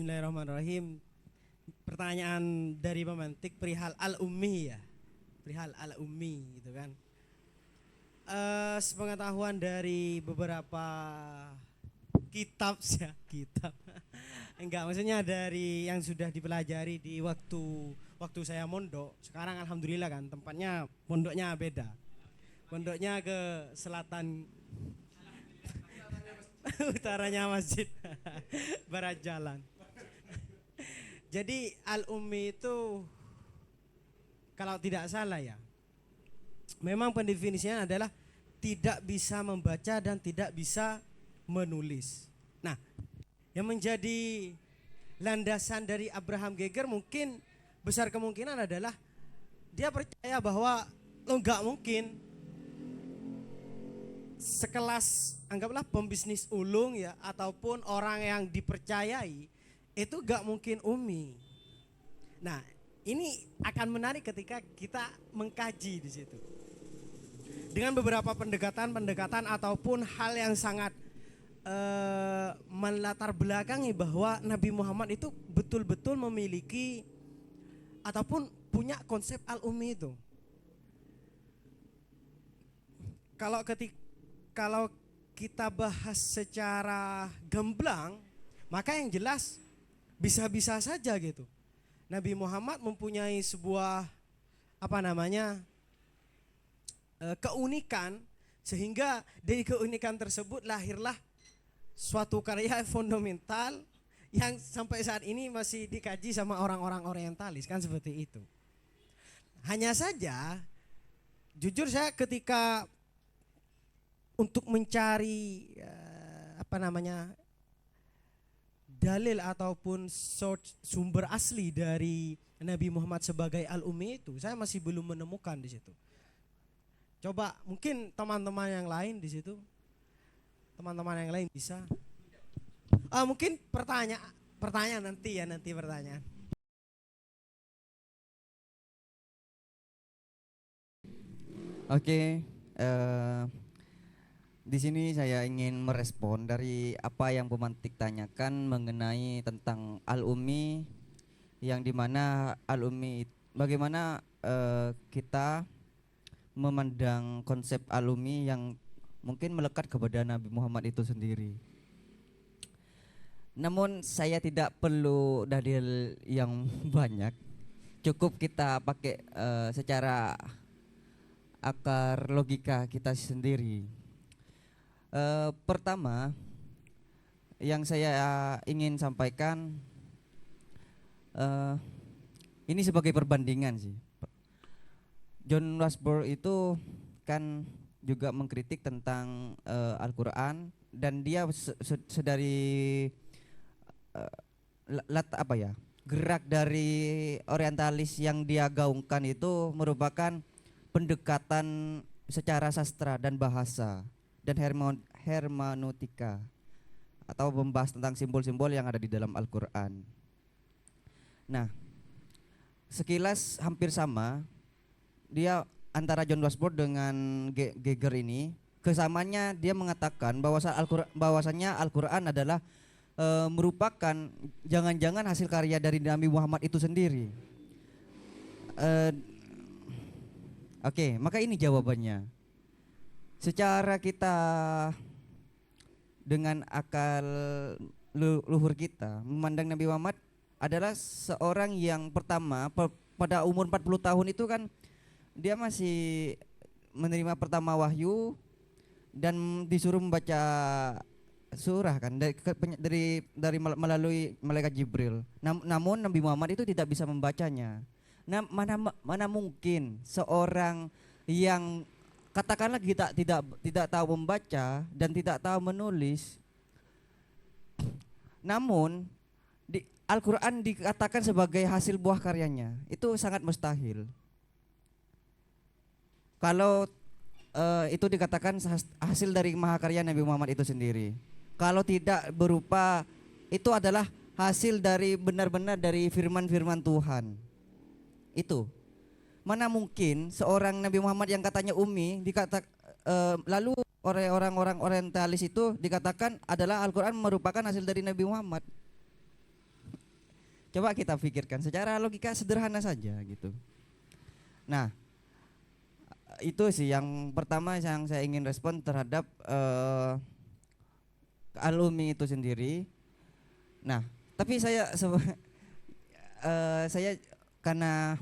Bismillahirrahmanirrahim. Pertanyaan dari pemantik perihal al-ummi ya. Perihal al-ummi gitu kan. Sepengetahuan dari beberapa kitab ya, kitab. Enggak, maksudnya dari yang sudah dipelajari di waktu saya mondok. Sekarang alhamdulillah kan tempatnya pondoknya beda. Pondoknya ke selatan utaranya masjid barat jalan. Jadi al-ummi itu kalau tidak salah ya, memang pendefinisinya adalah tidak bisa membaca dan tidak bisa menulis. Nah, yang menjadi landasan dari Abraham Geger mungkin besar kemungkinan adalah dia percaya bahwa lo nggak mungkin sekelas anggaplah pembisnis ulung ya ataupun orang yang dipercayai itu gak mungkin umi. Nah, ini akan menarik ketika kita mengkaji di situ. Dengan beberapa pendekatan ataupun hal yang sangat melatar belakangi bahwa Nabi Muhammad itu betul-betul memiliki ataupun punya konsep al-ummi itu. Kalau kita bahas secara gamblang, maka yang jelas bisa-bisa saja gitu. Nabi Muhammad mempunyai sebuah keunikan, sehingga dari keunikan tersebut lahirlah suatu karya fundamental yang sampai saat ini masih dikaji sama orang-orang orientalis kan seperti itu. Hanya saja jujur saya ketika untuk mencari dalil ataupun sumber asli dari Nabi Muhammad sebagai al-ummi itu saya masih belum menemukan di situ. Coba mungkin teman-teman yang lain di situ, teman-teman yang lain bisa. Mungkin pertanyaan nanti pertanyaan. Oke, di sini saya ingin merespon dari apa yang pemantik tanyakan mengenai tentang al-ummi, yang dimana al-ummi bagaimana kita memandang konsep al-ummi yang mungkin melekat kepada Nabi Muhammad itu sendiri. Namun saya tidak perlu dalil yang banyak, cukup kita pakai secara akar logika kita sendiri. Pertama yang saya ingin sampaikan, ini sebagai perbandingan sih. John Wasbrough itu kan juga mengkritik tentang Al-Quran, dan dia sedari gerak dari orientalis yang dia gaungkan itu merupakan pendekatan secara sastra dan bahasa dan hermeneutika, atau membahas tentang simbol-simbol yang ada di dalam Al-Quran. Nah, sekilas hampir sama dia antara John Wasbrough dengan Geger ini. Kesamanya dia mengatakan bahwasanya Al-Quran adalah merupakan jangan-jangan hasil karya dari Nabi Muhammad itu sendiri. Oke, maka ini jawabannya. Secara kita dengan akal luhur kita memandang Nabi Muhammad adalah seorang yang pertama pada umur 40 tahun itu kan dia masih menerima pertama wahyu dan disuruh membaca surah kan dari melalui malaikat Jibril. Namun Nabi Muhammad itu tidak bisa membacanya. Nah, mana mungkin seorang yang katakanlah kita tidak tahu membaca dan tidak tahu menulis, namun di Al-Quran dikatakan sebagai hasil buah karyanya, itu sangat mustahil. Kalau itu dikatakan hasil dari mahakarya Nabi Muhammad itu sendiri, kalau tidak berupa itu adalah hasil dari benar-benar dari firman-firman Tuhan. Itu mana mungkin seorang Nabi Muhammad yang katanya ummi lalu oleh orang-orang orientalis itu dikatakan adalah Al-Quran merupakan hasil dari Nabi Muhammad. Coba kita pikirkan secara logika sederhana saja gitu. Nah, itu sih yang pertama yang saya ingin respon terhadap alumni itu sendiri. Nah, tapi saya karena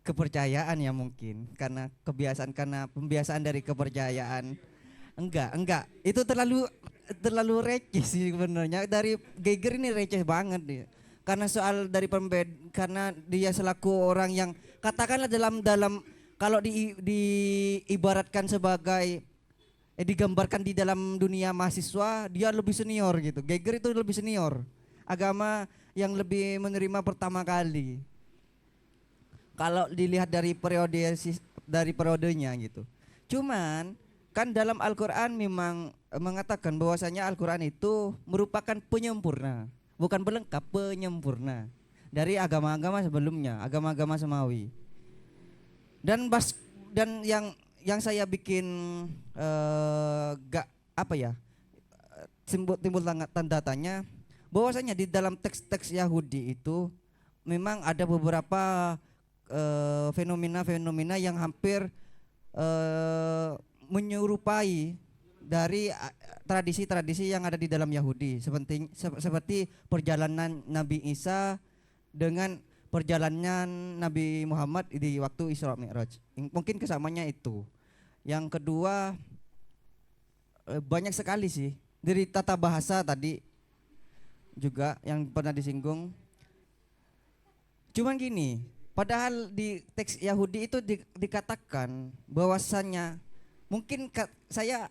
kepercayaan ya mungkin, karena kebiasaan, karena pembiasaan dari kepercayaan. Enggak, itu terlalu receh sih sebenarnya. Dari Geiger ini receh banget dia. Karena soal dari karena dia selaku orang yang katakanlah dalam kalau diibaratkan sebagai digambarkan di dalam dunia mahasiswa, dia lebih senior gitu. Geiger itu lebih senior. Agama yang lebih menerima pertama kali. Kalau dilihat dari periodenya gitu. Cuman kan dalam Al-Qur'an memang mengatakan bahwasanya Al-Qur'an itu merupakan penyempurna, bukan pelengkap, penyempurna dari agama-agama sebelumnya, agama-agama semawi. Dan yang saya bikin gak apa ya, timbul tanda tanya bahwasanya di dalam teks-teks Yahudi itu memang ada beberapa fenomena-fenomena yang hampir menyerupai dari tradisi-tradisi yang ada di dalam Yahudi, seperti perjalanan Nabi Isa dengan perjalanan Nabi Muhammad di waktu Isra Mi'raj. Mungkin kesamanya itu. Yang kedua, banyak sekali sih dari tata bahasa tadi juga yang pernah disinggung. Cuman gini, padahal di teks Yahudi itu dikatakan bahwasannya mungkin saya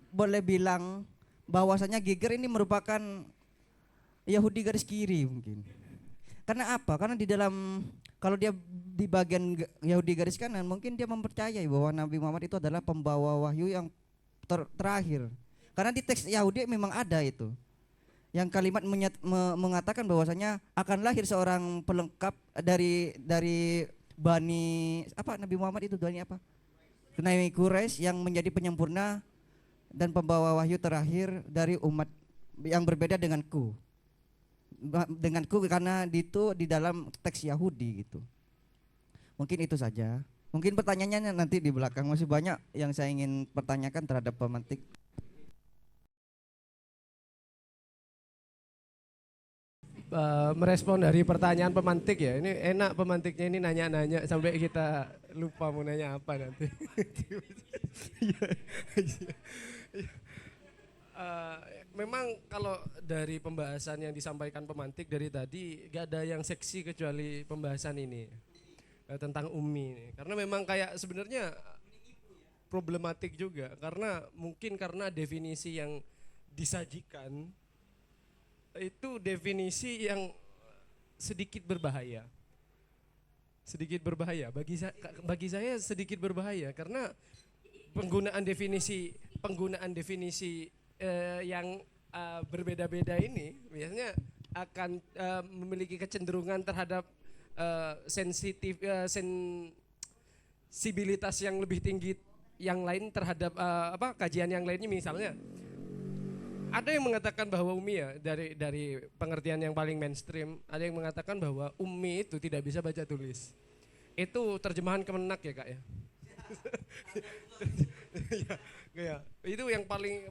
boleh bilang bahwasanya Geiger ini merupakan Yahudi garis kiri mungkin. Karena apa? Karena di dalam, kalau dia di bagian Yahudi garis kanan, mungkin dia mempercayai bahwa Nabi Muhammad itu adalah pembawa wahyu yang terakhir. Karena di teks Yahudi memang ada itu, yang kalimat mengatakan bahwasanya akan lahir seorang pelengkap dari Bani apa, Nabi Muhammad itu Bani apa? Nabi Quraisy, yang menjadi penyempurna dan pembawa wahyu terakhir dari umat yang berbeda denganku karena itu di dalam teks Yahudi gitu. Mungkin itu saja. Mungkin pertanyaannya nanti di belakang, masih banyak yang saya ingin pertanyakan terhadap pemantik. Merespon dari pertanyaan pemantik ya. Ini enak pemantiknya ini nanya-nanya sampai kita lupa mau nanya apa nanti. Memang kalau dari pembahasan yang disampaikan pemantik dari tadi gak ada yang seksi kecuali pembahasan ini tentang Umi ini. Karena memang kayak sebenarnya problematik juga, karena mungkin karena definisi yang disajikan itu definisi yang sedikit berbahaya. Sedikit berbahaya bagi saya sedikit berbahaya, karena penggunaan definisi yang berbeda-beda ini biasanya akan memiliki kecenderungan terhadap sensibilitas yang lebih tinggi yang lain terhadap kajian yang lainnya. Misalnya ada yang mengatakan bahwa Umi ya, dari pengertian yang paling mainstream, ada yang mengatakan bahwa Umi itu tidak bisa baca tulis. Itu terjemahan Kemenak ya Kak ya. Ya, itu yang paling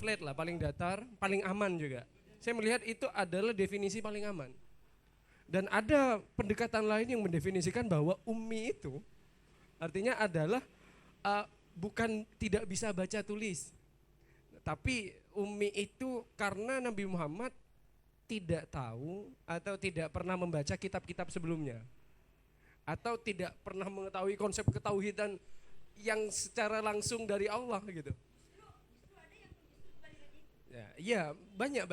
flat lah, paling datar, paling aman juga. Saya melihat itu adalah definisi paling aman. Dan ada pendekatan lain yang mendefinisikan bahwa Ummi itu artinya adalah bukan tidak bisa baca tulis, tapi Ummi itu karena Nabi Muhammad tidak tahu atau tidak pernah membaca kitab-kitab sebelumnya, atau tidak pernah mengetahui konsep ketauhidan yang secara langsung dari Allah gitu. Ya, iya, banyak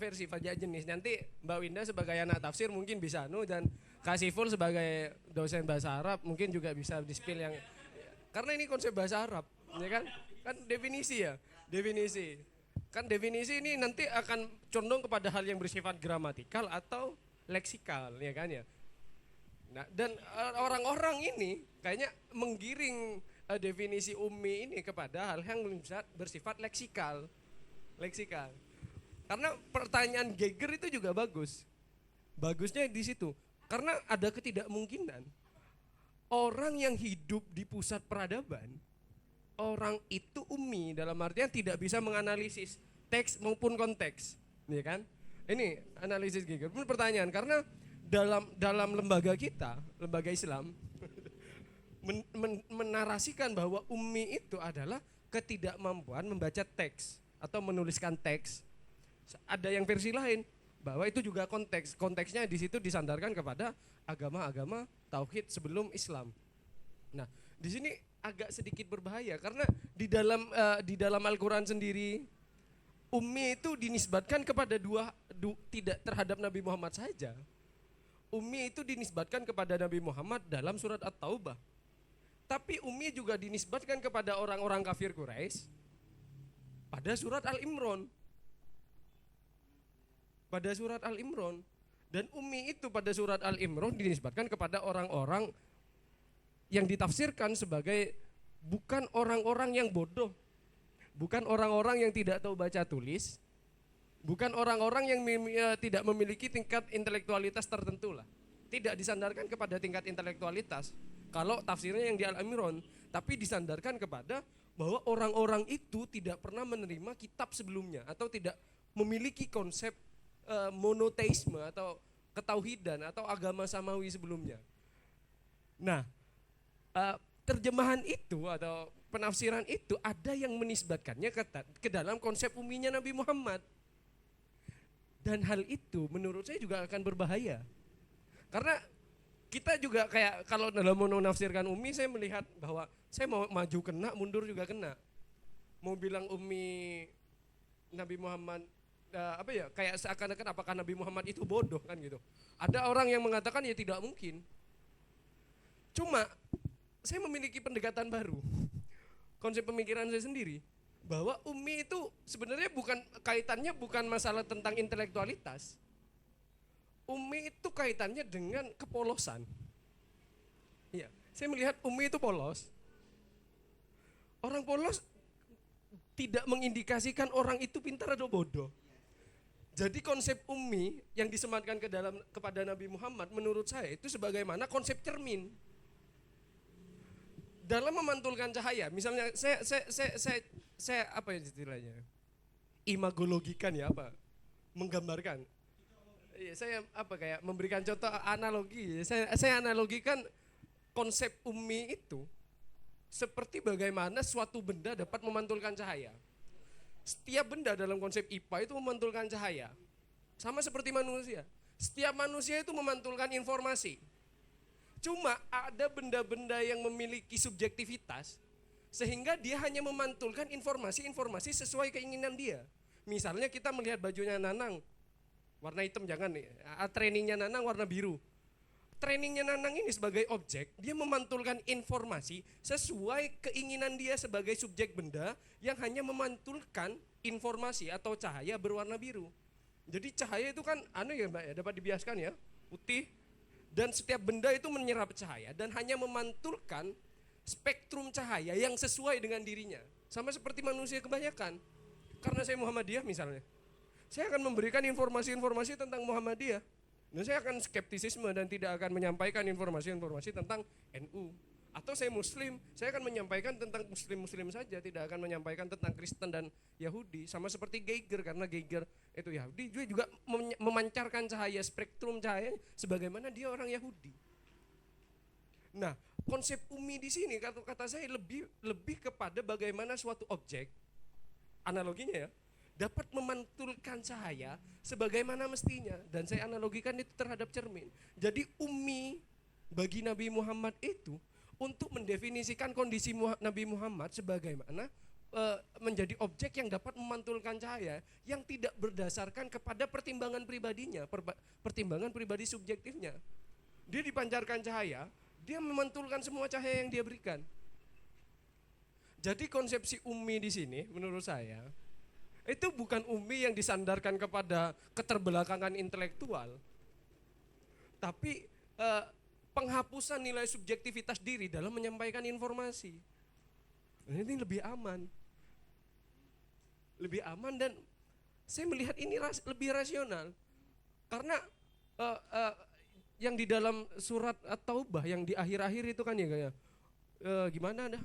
versi, banyak jenis. Nanti Mbak Winda sebagai anak tafsir mungkin bisa dan Kak Siful sebagai dosen bahasa Arab mungkin juga bisa di-spill yang, karena ini konsep bahasa Arab, ya kan? Kan definisi ya, definisi. Kan definisi ini nanti akan condong kepada hal yang bersifat gramatikal atau leksikal, ya kan ya. Nah, dan orang-orang ini kayaknya menggiring definisi Ummi ini kepada hal yang bersifat leksikal. Leksika. Karena pertanyaan Geiger itu juga bagus. Bagusnya di situ. Karena ada ketidakmungkinan orang yang hidup di pusat peradaban, orang itu ummi dalam artian tidak bisa menganalisis teks maupun konteks, ya kan? Ini analisis Geiger. Pun pertanyaan karena dalam lembaga kita, lembaga Islam menarasikan bahwa ummi itu adalah ketidakmampuan membaca teks atau menuliskan teks. Ada yang versi lain bahwa itu juga konteksnya di situ disandarkan kepada agama-agama tauhid sebelum Islam. Nah, di sini agak sedikit berbahaya karena di dalam Al-Qur'an sendiri ummi itu dinisbatkan kepada tidak terhadap Nabi Muhammad saja. Ummi itu dinisbatkan kepada Nabi Muhammad dalam surat At-Taubah. Tapi ummi juga dinisbatkan kepada orang-orang kafir Quraisy pada surat Al-Imran. Pada surat Al-Imran. Dan ummi itu pada surat Al-Imran dinisbatkan kepada orang-orang yang ditafsirkan sebagai bukan orang-orang yang bodoh, bukan orang-orang yang tidak tahu baca tulis, bukan orang-orang yang tidak memiliki tingkat intelektualitas tertentu lah. Tidak disandarkan kepada tingkat intelektualitas kalau tafsirnya yang di Al-Imran, tapi disandarkan kepada bahwa orang-orang itu tidak pernah menerima kitab sebelumnya atau tidak memiliki konsep monoteisme atau ketauhidan atau agama samawi sebelumnya. Nah, terjemahan itu atau penafsiran itu ada yang menisbatkannya ke dalam konsep umminya Nabi Muhammad. Dan hal itu menurut saya juga akan berbahaya. Karena kita juga kayak kalau dalam menafsirkan ummi, saya melihat bahwa saya mau maju kena, mundur juga kena. Mau bilang ummi Nabi Muhammad kayak seakan-akan apakah Nabi Muhammad itu bodoh kan gitu. Ada orang yang mengatakan ya tidak mungkin. Cuma saya memiliki pendekatan baru. Konsep pemikiran saya sendiri bahwa ummi itu sebenarnya kaitannya bukan masalah tentang intelektualitas. Ummi itu kaitannya dengan kepolosan. Iya, saya melihat ummi itu polos. Orang polos tidak mengindikasikan orang itu pintar atau bodoh. Jadi konsep ummi yang disematkan kepada Nabi Muhammad menurut saya itu sebagaimana konsep cermin. Dalam memantulkan cahaya, misalnya saya apa istilahnya? Imagologikan ya apa? Menggambarkan. Iya, saya kayak memberikan contoh analogi. Saya analogikan konsep ummi itu seperti bagaimana suatu benda dapat memantulkan cahaya. Setiap benda dalam konsep IPA itu memantulkan cahaya. Sama seperti manusia. Setiap manusia itu memantulkan informasi. Cuma ada benda-benda yang memiliki subjektivitas sehingga dia hanya memantulkan informasi-informasi sesuai keinginan dia. Misalnya kita melihat bajunya Nanang warna hitam, jangan nih. Trainingnya Nanang warna biru. Trainingnya Nanang ini sebagai objek, dia memantulkan informasi sesuai keinginan dia sebagai subjek benda yang hanya memantulkan informasi atau cahaya berwarna biru. Jadi cahaya itu kan ya Mbak ya, dapat dibiaskan ya, putih. Dan setiap benda itu menyerap cahaya dan hanya memantulkan spektrum cahaya yang sesuai dengan dirinya. Sama seperti manusia kebanyakan. Karena saya Muhammadiyah misalnya, saya akan memberikan informasi-informasi tentang Muhammadiyah. Dan saya akan skeptisisme dan tidak akan menyampaikan informasi-informasi tentang NU. Atau saya Muslim, saya akan menyampaikan tentang Muslim-Muslim saja, tidak akan menyampaikan tentang Kristen dan Yahudi. Sama seperti Geiger, karena Geiger itu Yahudi, dia juga memancarkan cahaya, spektrum cahaya sebagaimana dia orang Yahudi. Nah, konsep ummi di sini kata saya lebih kepada bagaimana suatu objek, analoginya ya, dapat memantulkan cahaya sebagaimana mestinya, dan saya analogikan itu terhadap cermin. Jadi ummi bagi Nabi Muhammad itu untuk mendefinisikan kondisi Nabi Muhammad sebagaimana menjadi objek yang dapat memantulkan cahaya yang tidak berdasarkan kepada pertimbangan pribadinya, pertimbangan pribadi subjektifnya. Dia dipancarkan cahaya, dia memantulkan semua cahaya yang dia berikan. Jadi konsepsi ummi di sini menurut saya itu bukan ummi yang disandarkan kepada keterbelakangan intelektual, tapi penghapusan nilai subjektivitas diri dalam menyampaikan informasi. Ini lebih aman. lebih aman, dan saya melihat ini lebih rasional. Karena yang di dalam surat At-Taubah yang di akhir-akhir itu kan ya kayak gimana dah?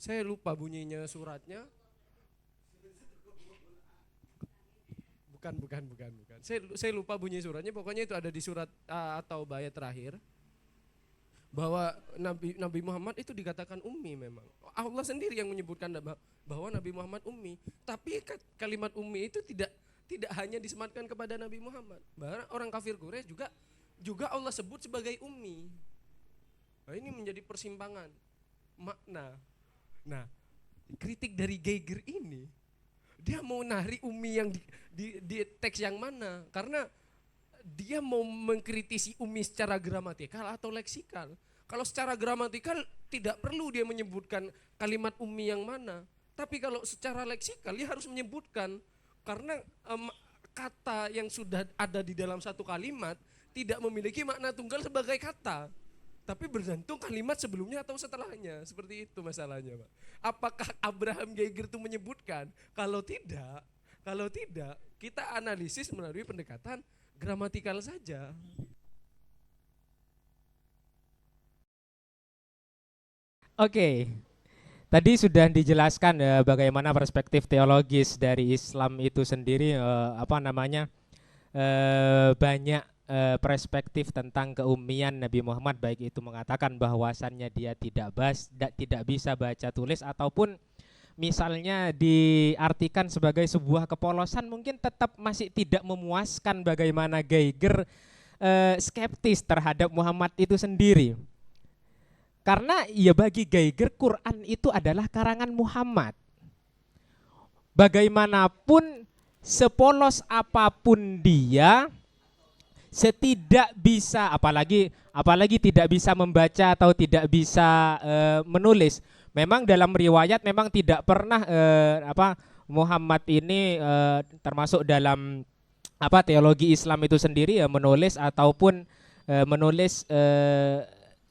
Saya lupa bunyinya suratnya. Bukan. Saya lupa bunyi suratnya. Pokoknya itu ada di surat At-Taubah ayat terakhir. Bahwa Nabi Muhammad itu dikatakan ummi memang. Allah sendiri yang menyebutkan bahwa Nabi Muhammad ummi. Tapi kalimat ummi itu tidak hanya disematkan kepada Nabi Muhammad. Bahkan orang kafir Quraisy juga Allah sebut sebagai ummi. Nah, ini menjadi persimpangan makna. Nah, kritik dari Geiger ini, dia mau nari ummi yang di teks yang mana? Karena dia mau mengkritisi ummi secara gramatikal atau leksikal. Kalau secara gramatikal tidak perlu dia menyebutkan kalimat ummi yang mana. Tapi kalau secara leksikal dia harus menyebutkan, karena kata yang sudah ada di dalam satu kalimat tidak memiliki makna tunggal sebagai kata, tapi bergantung kalimat sebelumnya atau setelahnya. Seperti itu masalahnya, Pak. Apakah Abraham Geiger itu menyebutkan? Kalau tidak, kita analisis melalui pendekatan gramatikal saja. Oke, tadi sudah dijelaskan bagaimana perspektif teologis dari Islam itu sendiri, banyak perspektif tentang keummian Nabi Muhammad, baik itu mengatakan bahwasannya dia tidak bisa baca tulis, ataupun misalnya diartikan sebagai sebuah kepolosan, mungkin tetap masih tidak memuaskan bagaimana Geiger skeptis terhadap Muhammad itu sendiri. Karena ya bagi Geiger Quran itu adalah karangan Muhammad. Bagaimanapun sepolos apapun dia, setidak bisa, apalagi tidak bisa membaca atau tidak bisa menulis. Memang dalam riwayat memang tidak pernah Muhammad ini termasuk dalam teologi Islam itu sendiri ya menulis ataupun menulis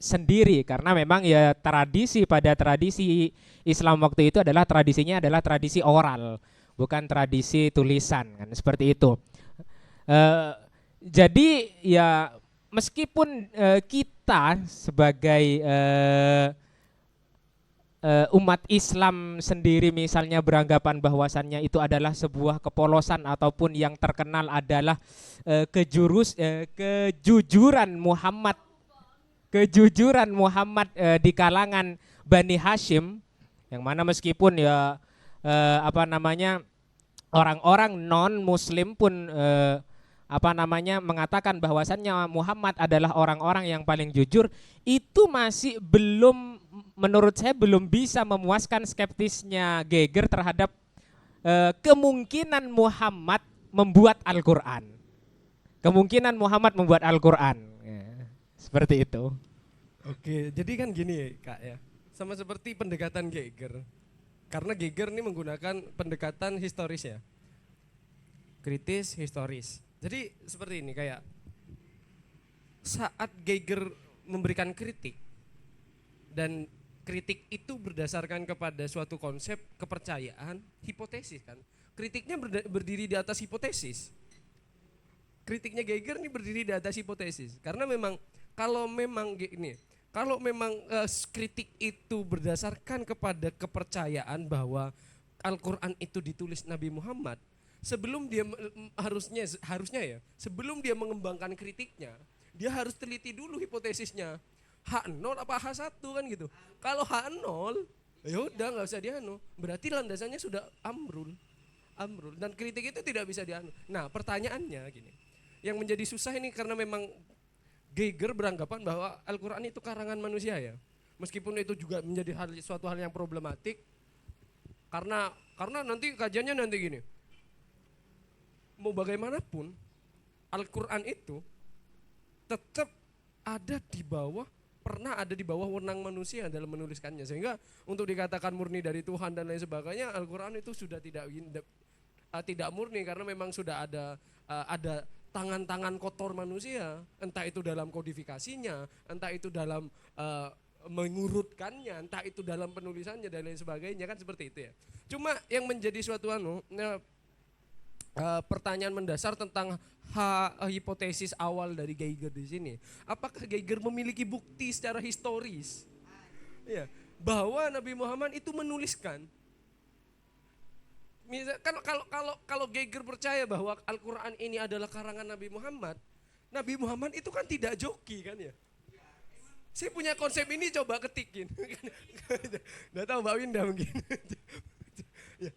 sendiri, karena memang ya tradisi Islam waktu itu adalah tradisi oral, bukan tradisi tulisan kan, seperti itu. Jadi ya meskipun kita sebagai umat Islam sendiri misalnya beranggapan bahwasannya itu adalah sebuah kepolosan ataupun yang terkenal adalah kejujuran Muhammad di kalangan Bani Hashim, yang mana meskipun ya orang-orang non muslim pun mengatakan bahwasannya Muhammad adalah orang-orang yang paling jujur, itu masih menurut saya belum bisa memuaskan skeptisnya Geiger terhadap kemungkinan Muhammad membuat Al-Qur'an. Seperti itu. Oke, jadi kan gini Kak ya, sama seperti pendekatan Geiger. Karena Geiger ini menggunakan pendekatan historis ya, kritis historis. Jadi seperti ini, kayak saat Geiger memberikan kritik, dan kritik itu berdasarkan kepada suatu konsep kepercayaan, hipotesis kan. Kritiknya berdiri di atas hipotesis. Kritiknya Geiger ini berdiri di atas hipotesis. Karena memang kalau memang kritik itu berdasarkan kepada kepercayaan bahwa Al-Qur'an itu ditulis Nabi Muhammad, sebelum dia harusnya ya, sebelum dia mengembangkan kritiknya, dia harus teliti dulu hipotesisnya. H0 apa H1 kan gitu. Kalau H0, ya udah enggak usah dianu. Berarti landasannya sudah amrul. Dan kritik itu tidak bisa dianu. Nah, pertanyaannya gini. Yang menjadi susah ini karena memang Geiger beranggapan bahwa Al-Qur'an itu karangan manusia ya. Meskipun itu juga menjadi suatu hal yang problematik. Karena nanti kajiannya nanti gini. Mau bagaimanapun Al-Qur'an itu tetap pernah ada di bawah wewenang manusia dalam menuliskannya, sehingga untuk dikatakan murni dari Tuhan dan lain sebagainya, Al-Qur'an itu sudah tidak murni, karena memang sudah ada tangan-tangan kotor manusia, entah itu dalam kodifikasinya, entah itu dalam mengurutkannya, entah itu dalam penulisannya dan lain sebagainya, kan seperti itu ya. Cuma yang menjadi suatu pertanyaan mendasar tentang hipotesis awal dari Geiger di sini. Apakah Geiger memiliki bukti secara historis ya, bahwa Nabi Muhammad itu menuliskan? Misal, kalau Geiger percaya bahwa Al-Quran ini adalah karangan Nabi Muhammad itu kan tidak joki kan ya. Saya punya konsep ini, coba ketikin. Nggak tahu Mbak Winda mungkin. Ya.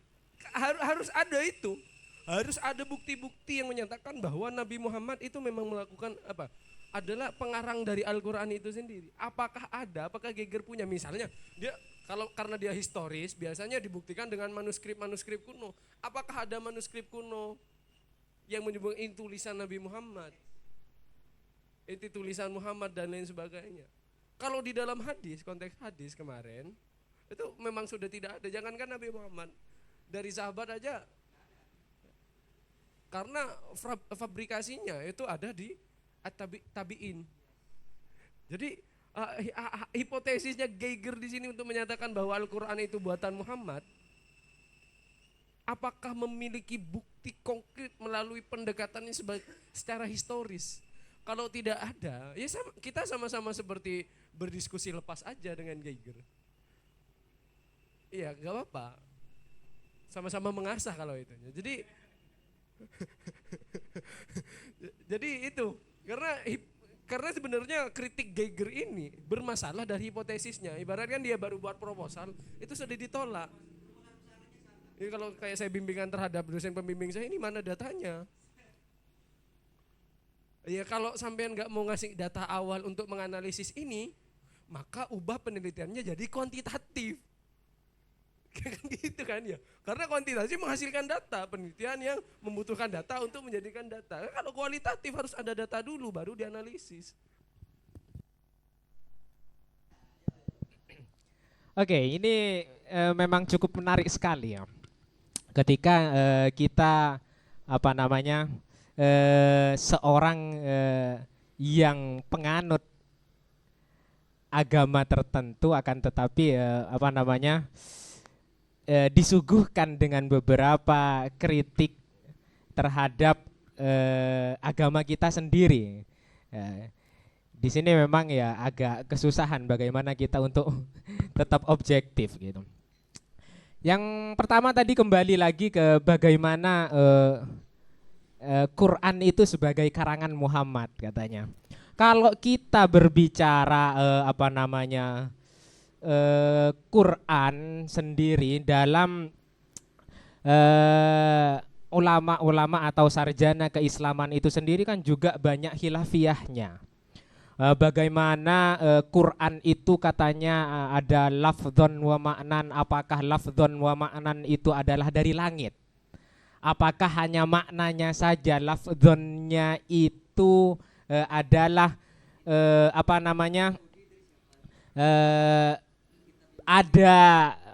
Harus ada itu. Harus ada bukti-bukti yang menyatakan bahwa Nabi Muhammad itu memang melakukan apa? Adalah pengarang dari Al-Quran itu sendiri. Apakah ada? Apakah Geiger punya? Misalnya dia karena dia historis, biasanya dibuktikan dengan manuskrip kuno. Apakah ada manuskrip kuno yang menyebutkan ini tulisan Nabi Muhammad? Itu tulisan Muhammad dan lain sebagainya. Kalau di dalam hadis, konteks hadis kemarin, itu memang sudah tidak ada. Jangankan Nabi Muhammad, dari sahabat aja. Karena fabrikasinya itu ada di tabi'in. Jadi hipotesisnya Geiger di sini untuk menyatakan bahwa Al-Quran itu buatan Muhammad, apakah memiliki bukti konkret melalui pendekatannya secara historis? Kalau tidak ada, ya kita sama-sama seperti berdiskusi lepas aja dengan Geiger. Iya, gak apa-apa. Sama-sama mengasah kalau itu. Jadi itu, karena sebenarnya kritik Geiger ini bermasalah dari hipotesisnya. Ibaratkan dia baru buat proposal, itu sudah ditolak. Jadi kalau kayak saya bimbingan terhadap dosen pembimbing saya, ini mana datanya? Ya kalau sampean nggak mau ngasih data awal untuk menganalisis ini, maka ubah penelitiannya jadi kuantitatif. Kan gitu kan ya. Karena kuantitatif menghasilkan data, penelitian yang membutuhkan data untuk menjadikan data. Kalau kualitatif harus ada data dulu baru dianalisis. Oke, ini memang cukup menarik sekali ya. Ketika kita seorang yang penganut agama tertentu akan tetapi disuguhkan dengan beberapa kritik terhadap agama kita sendiri. Di sini memang ya agak kesusahan bagaimana kita untuk tetap objektif gitu. Yang pertama tadi kembali lagi ke bagaimana Quran itu sebagai karangan Muhammad katanya. Kalau kita berbicara Quran sendiri dalam ulama-ulama atau sarjana keislaman itu sendiri kan juga banyak khilafiyahnya. Bagaimana Quran itu katanya ada lafdzon wa ma'nan, apakah lafdzon wa ma'nan itu adalah dari langit? Apakah hanya maknanya saja, lafdzonnya itu adalah ada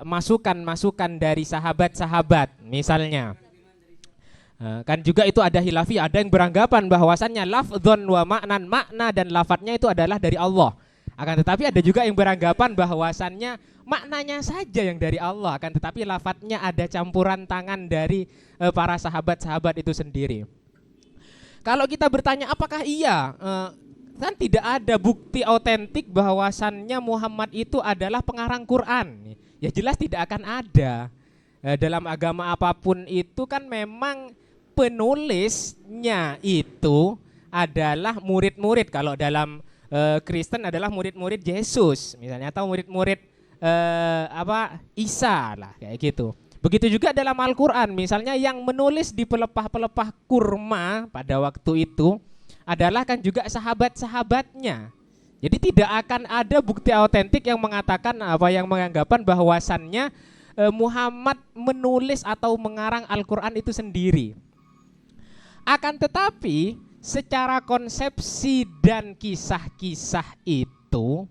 masukan-masukan dari sahabat-sahabat misalnya. Kan juga itu ada hilafi, ada yang beranggapan bahwasannya lafdzon wa ma'nan, makna dan lafadznya itu adalah dari Allah. Akan tetapi ada juga yang beranggapan bahwasannya maknanya saja yang dari Allah, akan tetapi lafadznya ada campuran tangan dari para sahabat-sahabat itu sendiri. Kalau kita bertanya apakah iya, kan tidak ada bukti otentik bahwasannya Muhammad itu adalah pengarang Quran. Ya jelas tidak akan ada. Dalam agama apapun itu kan memang penulisnya itu adalah murid-murid. Kalau dalam Kristen adalah murid-murid Yesus misalnya, atau murid-murid Isa lah kayak gitu. Begitu juga dalam Al-Quran, misalnya yang menulis di pelepah-pelepah kurma pada waktu itu adalah kan juga sahabat-sahabatnya. Jadi tidak akan ada bukti autentik yang mengatakan yang menganggapan bahwasannya Muhammad menulis atau mengarang Al-Quran itu sendiri. Akan tetapi secara konsepsi dan kisah-kisah itu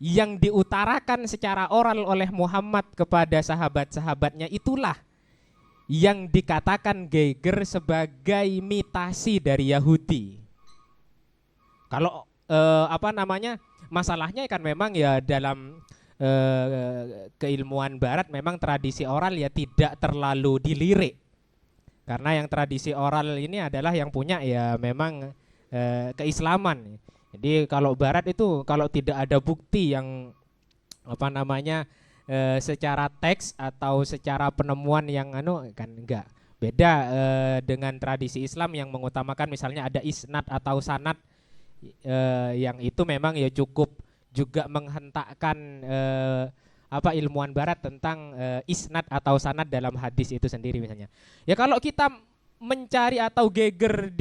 yang diutarakan secara oral oleh Muhammad kepada sahabat-sahabatnya itulah yang dikatakan Geiger sebagai mitasi dari Yahudi. Kalau masalahnya kan memang ya dalam keilmuan barat memang tradisi oral ya tidak terlalu dilirik. Karena yang tradisi oral ini adalah yang punya ya memang keislaman. Jadi kalau barat itu kalau tidak ada bukti yang apa namanya secara teks atau secara penemuan yang kan enggak. Beda dengan tradisi Islam yang mengutamakan misalnya ada isnad atau sanad yang itu memang ya cukup juga menghentakkan apa ilmuwan barat tentang isnad atau sanad dalam hadis itu sendiri misalnya. Ya kalau kita mencari atau geger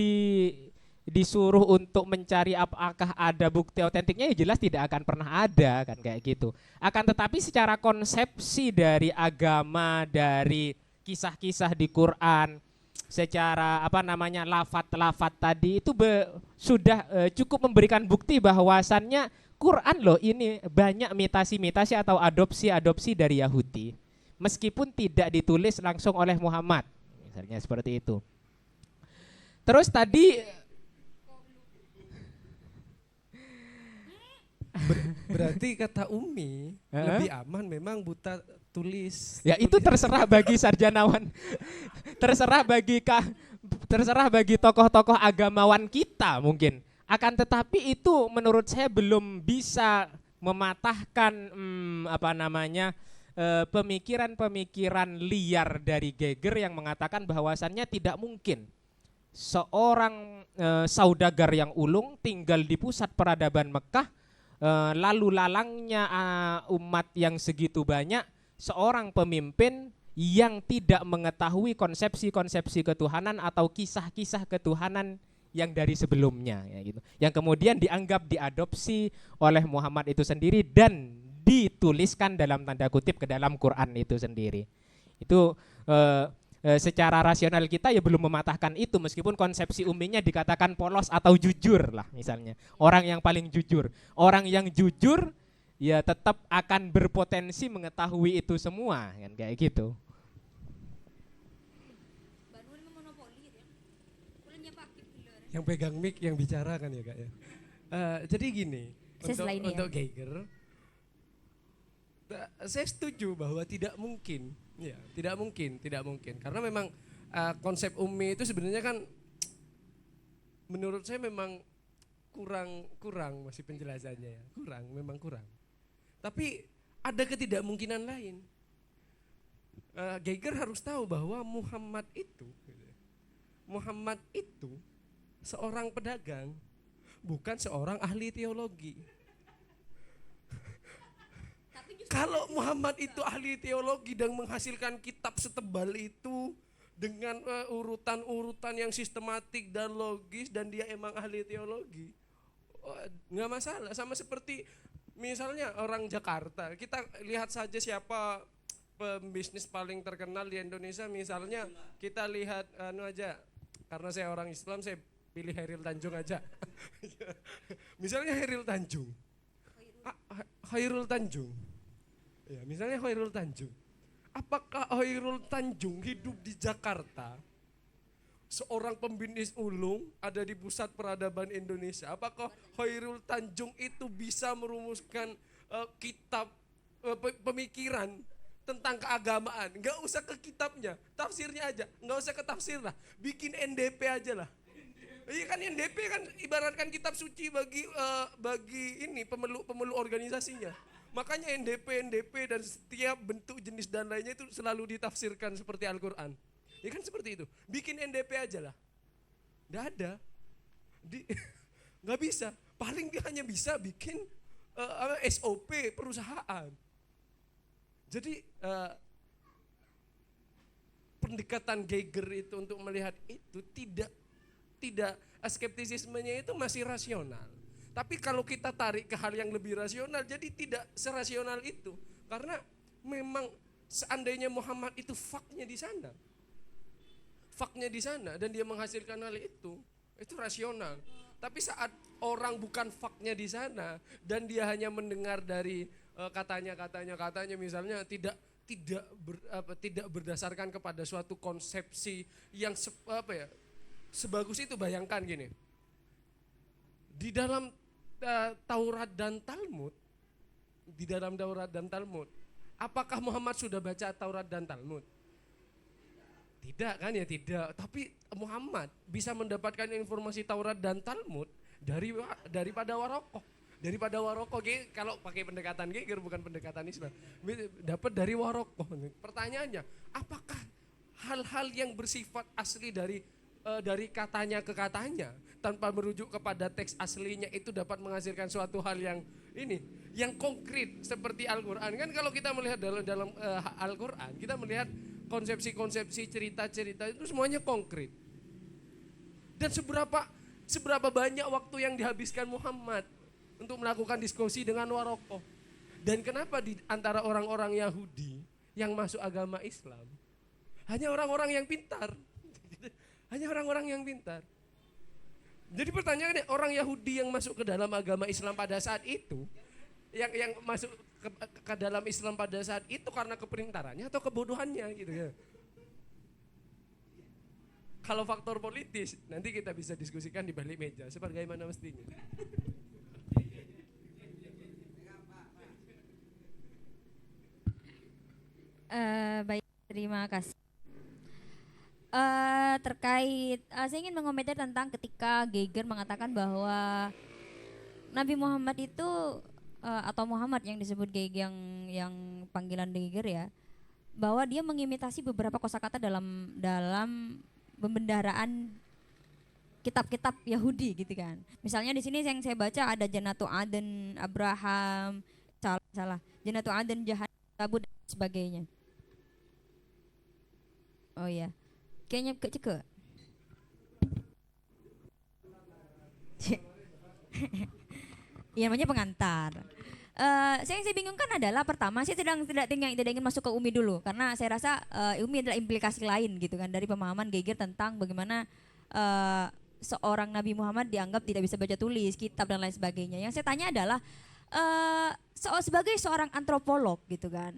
disuruh untuk mencari apakah ada bukti autentiknya ya jelas tidak akan pernah ada kan kayak gitu. Akan tetapi secara konsepsi dari agama, dari kisah-kisah di Quran, secara apa namanya lafat-lafat tadi itu sudah cukup memberikan bukti bahwasannya Quran loh ini banyak mitasi-mitasi atau adopsi-adopsi dari Yahudi meskipun tidak ditulis langsung oleh Muhammad misalnya seperti itu. Terus tadi Berarti kata Umi lebih aman memang buta tulis. ya itu terserah bagi sarjanawan, terserah bagi tokoh-tokoh agamawan kita mungkin. Akan tetapi itu menurut saya belum bisa mematahkan apa namanya pemikiran-pemikiran liar dari Geger yang mengatakan bahwasannya tidak mungkin seorang saudagar yang ulung tinggal di pusat peradaban Mekah, lalu lalangnya umat yang segitu banyak, seorang pemimpin yang tidak mengetahui konsepsi-konsepsi ketuhanan atau kisah-kisah ketuhanan yang dari sebelumnya ya gitu. Yang kemudian dianggap diadopsi oleh Muhammad itu sendiri dan dituliskan dalam tanda kutip ke dalam Quran itu sendiri. Itu secara rasional kita ya belum mematahkan itu meskipun konsepsi uminya dikatakan polos atau jujur lah misalnya. Orang yang paling jujur. Orang yang jujur ya tetap akan berpotensi mengetahui itu semua kan kayak gitu. Yang pegang mic yang bicara kan ya Kak ya. Jadi gini, untuk Geiger, saya setuju bahwa tidak mungkin, ya tidak mungkin, karena memang konsep Umi itu sebenarnya kan, menurut saya memang kurang masih penjelasannya ya, memang kurang. Tapi ada ketidakmungkinan lain. Geiger harus tahu bahwa Muhammad itu seorang pedagang, bukan seorang ahli teologi. Kalau Muhammad itu ahli teologi dan menghasilkan kitab setebal itu dengan urutan-urutan yang sistematik dan logis dan dia emang ahli teologi, nggak masalah. Sama seperti misalnya orang Jakarta, kita lihat saja siapa pembisnis paling terkenal di Indonesia. Misalnya kita lihat aja, karena saya orang Islam saya pilih Hairil Tanjung aja. Misalnya Hairil Tanjung. Ya, misalnya Hairil Tanjung. Apakah Hairil Tanjung hidup di Jakarta? Seorang pembisnis ulung ada di pusat peradaban Indonesia. Apakah Hairil Tanjung itu bisa merumuskan kitab pemikiran tentang keagamaan? Enggak usah ke kitabnya, tafsirnya aja. Enggak usah ke tafsir lah, bikin NDP aja lah. Iya kan NDP kan ibaratkan kitab suci bagi ini pemeluk organisasinya. Makanya NDP dan setiap bentuk jenis dan lainnya itu selalu ditafsirkan seperti Al-Quran. Ya kan seperti itu. Bikin NDP aja lah. Nggak ada. Nggak bisa. Paling dia hanya bisa bikin SOP perusahaan. Jadi pendekatan Geiger itu untuk melihat itu tidak skeptisismenya itu masih rasional. Tapi kalau kita tarik ke hal yang lebih rasional, jadi tidak serasional itu. Karena memang seandainya Muhammad itu faknya di sana dan dia menghasilkan hal itu rasional. Tapi saat orang bukan faknya di sana dan dia hanya mendengar dari katanya misalnya tidak berdasarkan kepada suatu konsepsi yang sebagus itu. Bayangkan gini, di dalam Taurat dan Talmud, di dalam Taurat dan Talmud, apakah Muhammad sudah baca Taurat dan Talmud? Tidak kan ya, tidak. Tapi Muhammad bisa mendapatkan informasi Taurat dan Talmud daripada Warokoh. Daripada Warokoh, kalau pakai pendekatan Geger, bukan pendekatan Islam, dapat dari Warokoh. Pertanyaannya, apakah hal-hal yang bersifat asli dari katanya ke katanya tanpa merujuk kepada teks aslinya itu dapat menghasilkan suatu hal yang konkret seperti Al-Quran? Kan kalau kita melihat dalam Al-Quran, kita melihat konsepsi-konsepsi, cerita-cerita itu semuanya konkret. Dan seberapa banyak waktu yang dihabiskan Muhammad untuk melakukan diskusi dengan Warokoh. Dan kenapa di antara orang-orang Yahudi yang masuk agama Islam hanya orang-orang yang pintar. Hanya orang-orang yang pintar. Jadi pertanyaannya, orang Yahudi yang masuk ke dalam agama Islam pada saat itu, yang masuk ke dalam Islam pada saat itu karena kepintarannya atau kebodohannya gitu ya. Kalau faktor politis, nanti kita bisa diskusikan di balik meja sebagaimana mestinya. Baik, terima kasih. Terkait, saya ingin mengomentari tentang ketika Geger mengatakan bahwa Nabi Muhammad itu atau Muhammad yang disebut Geger, yang panggilan Geger ya, bahwa dia mengimitasi beberapa kosakata dalam pembendaharaan kitab-kitab Yahudi gitu kan. Misalnya di sini yang saya baca ada Jannatu Aden, Abraham, salah, Jannatu Aden, Jahannam dan sebagainya. Oh iya, kayaknya ceke. Iya, namanya pengantar. Yang saya bingungkan adalah pertama, saya tidak ingin masuk ke Umi dulu karena saya rasa Umi adalah implikasi lain gitu kan dari pemahaman Geger tentang bagaimana seorang Nabi Muhammad dianggap tidak bisa baca tulis, kitab dan lain sebagainya. Yang saya tanya adalah sebagai seorang antropolog gitu kan,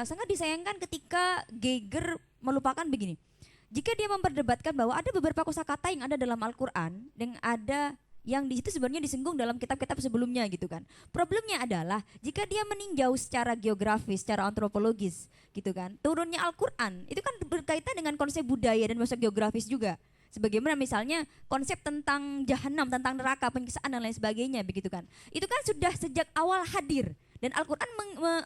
sangat disayangkan ketika Geger melupakan begini. Jika dia memperdebatkan bahwa ada beberapa kosakata yang ada dalam Al-Quran dan ada yang di situ sebenarnya disinggung dalam kitab-kitab sebelumnya gitu kan. Problemnya adalah jika dia meninjau secara geografis, secara antropologis gitu kan, turunnya Al-Quran itu kan berkaitan dengan konsep budaya dan konsep geografis juga. Sebagaimana misalnya konsep tentang jahanam, tentang neraka, penyiksaan dan lain sebagainya begitu kan. Itu kan sudah sejak awal hadir dan Al-Quran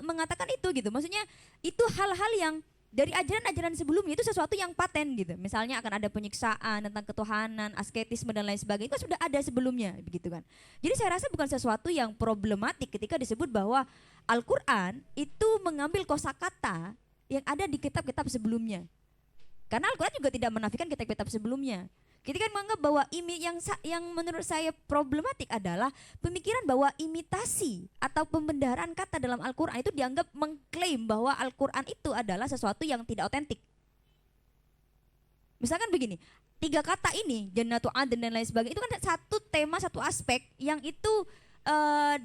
mengatakan itu gitu. Maksudnya itu hal-hal yang dari ajaran-ajaran sebelumnya itu sesuatu yang paten gitu. Misalnya akan ada penyiksaan tentang ketuhanan, asketisme dan lain sebagainya, itu sudah ada sebelumnya begitu kan. Jadi saya rasa bukan sesuatu yang problematik ketika disebut bahwa Al-Quran itu mengambil kosakata yang ada di kitab-kitab sebelumnya. Karena Al-Quran juga tidak menafikan kitab-kitab sebelumnya. Kita kan menganggap bahwa yang menurut saya problematik adalah pemikiran bahwa imitasi atau pembendaharaan kata dalam Al-Quran itu dianggap mengklaim bahwa Al-Quran itu adalah sesuatu yang tidak otentik. Misalkan begini, 3 kata ini, Jannatu Aden dan lain sebagainya, itu kan satu tema, satu aspek yang itu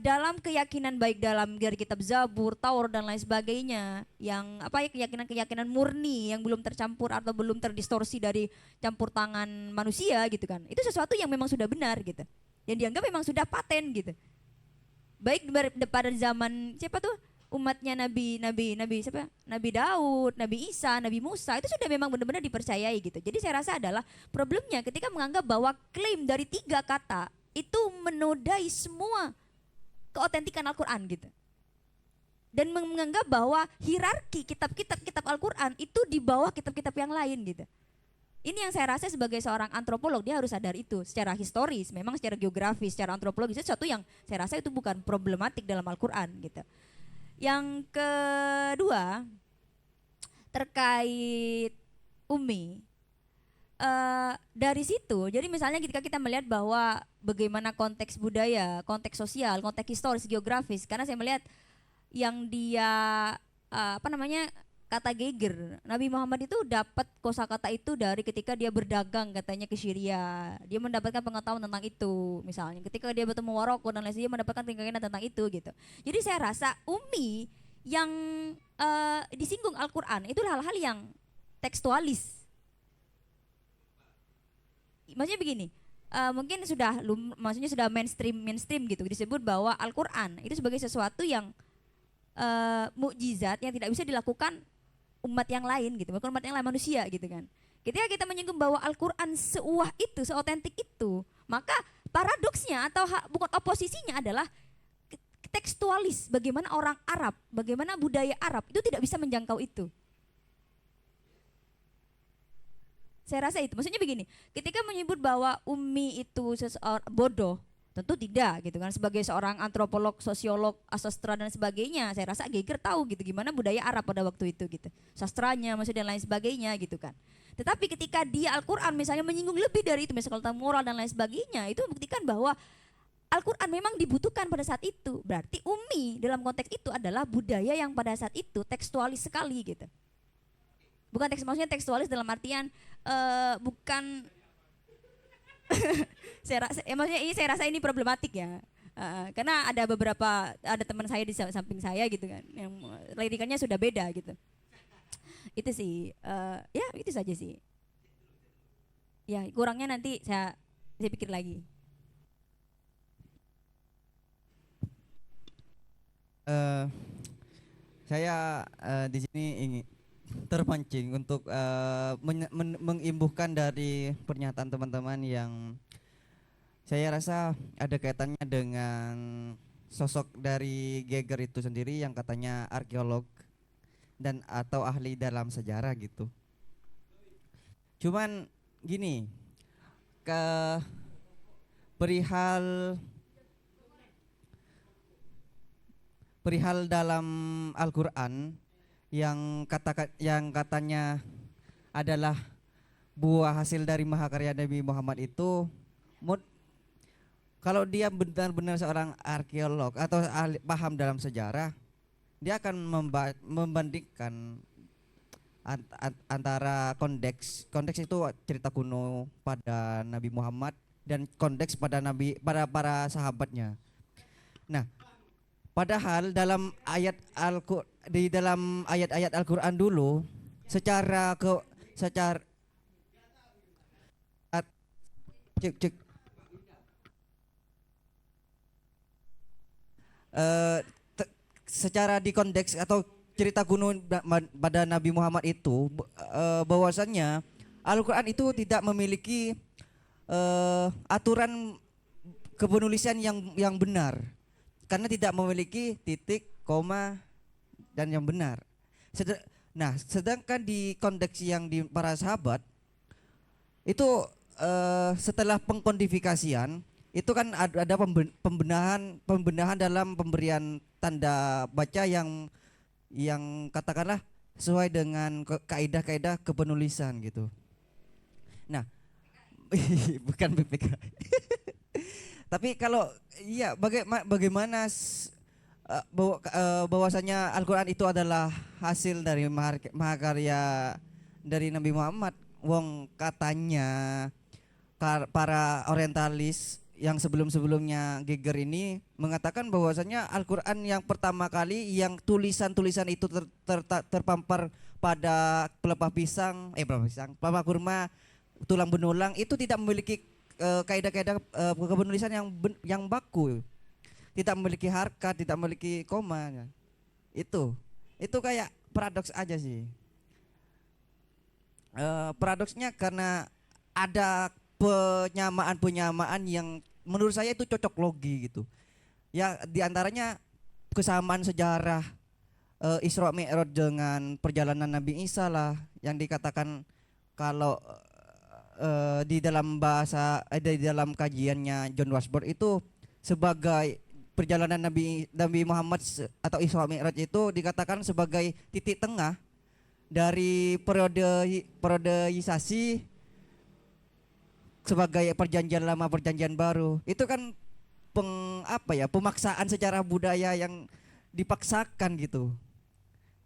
dalam keyakinan baik dalam dari kitab Zabur, Taurat dan lain sebagainya, yang keyakinan-keyakinan murni yang belum tercampur atau belum terdistorsi dari campur tangan manusia gitu kan. Itu sesuatu yang memang sudah benar gitu. Yang dianggap memang sudah paten gitu. Baik pada zaman siapa tuh? Umatnya Nabi siapa? Nabi Daud, Nabi Isa, Nabi Musa, itu sudah memang benar-benar dipercayai gitu. Jadi saya rasa adalah problemnya ketika menganggap bahwa klaim dari 3 kata itu menodai semua keotentikan Al-Quran gitu. Dan menganggap bahwa hierarki kitab Al-Quran itu di bawah kitab-kitab yang lain gitu. Ini yang saya rasa sebagai seorang antropolog dia harus sadar itu secara historis, memang secara geografis, secara antropologis itu sesuatu yang saya rasa itu bukan problematik dalam Al-Quran gitu. Yang kedua terkait Umi. Dari situ, jadi misalnya ketika kita melihat bahwa bagaimana konteks budaya, konteks sosial, konteks historis, geografis, karena saya melihat yang dia kata Geger, Nabi Muhammad itu dapat kosakata itu dari ketika dia berdagang katanya ke Syria, dia mendapatkan pengetahuan tentang itu, misalnya ketika dia bertemu Warokoh dan lain sebagainya, dia mendapatkan keyakinan tentang itu gitu. Jadi saya rasa Umi yang disinggung Al-Quran itu hal-hal yang tekstualis. Maksudnya begini, mungkin sudah maksudnya sudah mainstream gitu disebut bahwa Al-Qur'an itu sebagai sesuatu yang mukjizat yang tidak bisa dilakukan umat yang lain gitu, bukan umat yang lain, manusia gitu kan. Ketika kita menyinggung bahwa Al-Qur'an seuah itu, seotentik itu, maka paradoksnya atau bukan oposisinya adalah tekstualis, bagaimana orang Arab, bagaimana budaya Arab itu tidak bisa menjangkau itu. Saya rasa itu, maksudnya begini, ketika menyebut bahwa Umi itu seseorang bodoh, tentu tidak gitu kan. Sebagai seorang antropolog, sosiolog, sastra dan sebagainya, saya rasa Geiger tahu gitu gimana budaya Arab pada waktu itu gitu, sastranya, maksudnya dan lain sebagainya gitu kan. Tetapi ketika dia Al-Quran misalnya menyinggung lebih dari itu, misalnya tentang moral dan lain sebagainya, itu membuktikan bahwa Al-Quran memang dibutuhkan pada saat itu. Berarti Umi dalam konteks itu adalah budaya yang pada saat itu tekstualis sekali gitu. Bukan teks, maksudnya tekstualis dalam artian bukan maksudnya ini saya rasa ini problematik ya. Karena ada teman saya di samping saya gitu kan, yang lirikannya sudah beda gitu. Itu sih, ya itu saja sih. Ya kurangnya nanti saya pikir lagi. Saya di sini ingin terpancing untuk mengimbuhkan dari pernyataan teman-teman yang saya rasa ada kaitannya dengan sosok dari Geiger itu sendiri yang katanya arkeolog dan atau ahli dalam sejarah gitu. Cuman gini, ke perihal dalam Al-Qur'an yang katanya adalah buah hasil dari mahakarya Nabi Muhammad itu, kalau dia benar-benar seorang arkeolog atau ahli paham dalam sejarah, dia akan membandingkan antara konteks itu cerita kuno pada Nabi Muhammad dan konteks pada para sahabatnya. Nah, padahal dalam ayat-ayat Al-Qur'an dulu secara secara di konteks atau cerita kuno pada Nabi Muhammad itu bahwasannya Al-Qur'an itu tidak memiliki aturan kepenulisan yang benar, karena tidak memiliki titik, koma dan yang benar. Sedangkan di konteks yang di para sahabat itu setelah pengkodifikasian itu kan ada pembenahan dalam pemberian tanda baca yang katakanlah sesuai dengan kaidah-kaidah kepenulisan gitu. Nah, bukan BPK. Tapi kalau iya bagaimana bahwasanya Al-Qur'an itu adalah hasil dari mahakarya dari Nabi Muhammad. Wong katanya para orientalis yang sebelum-sebelumnya Geiger ini mengatakan bahwasanya Al-Qur'an yang pertama kali yang tulisan-tulisan itu terpampar pada pelepah pelepah kurma, tulang benulang itu tidak memiliki kaidah-kaidah kepenulisan yang baku, tidak memiliki harkat, tidak memiliki koma. Itu kayak paradoks aja sih. Paradoksnya karena ada penyamaan yang menurut saya itu cocok logi gitu. Ya diantaranya kesamaan sejarah Isra Mi'raj dengan perjalanan Nabi Isa lah, yang dikatakan kalau di dalam dalam kajiannya John Wasbord itu sebagai perjalanan Nabi Muhammad atau Isra Mi'raj itu dikatakan sebagai titik tengah dari periodeisasi sebagai perjanjian lama perjanjian baru. Itu kan pemaksaan secara budaya yang dipaksakan gitu.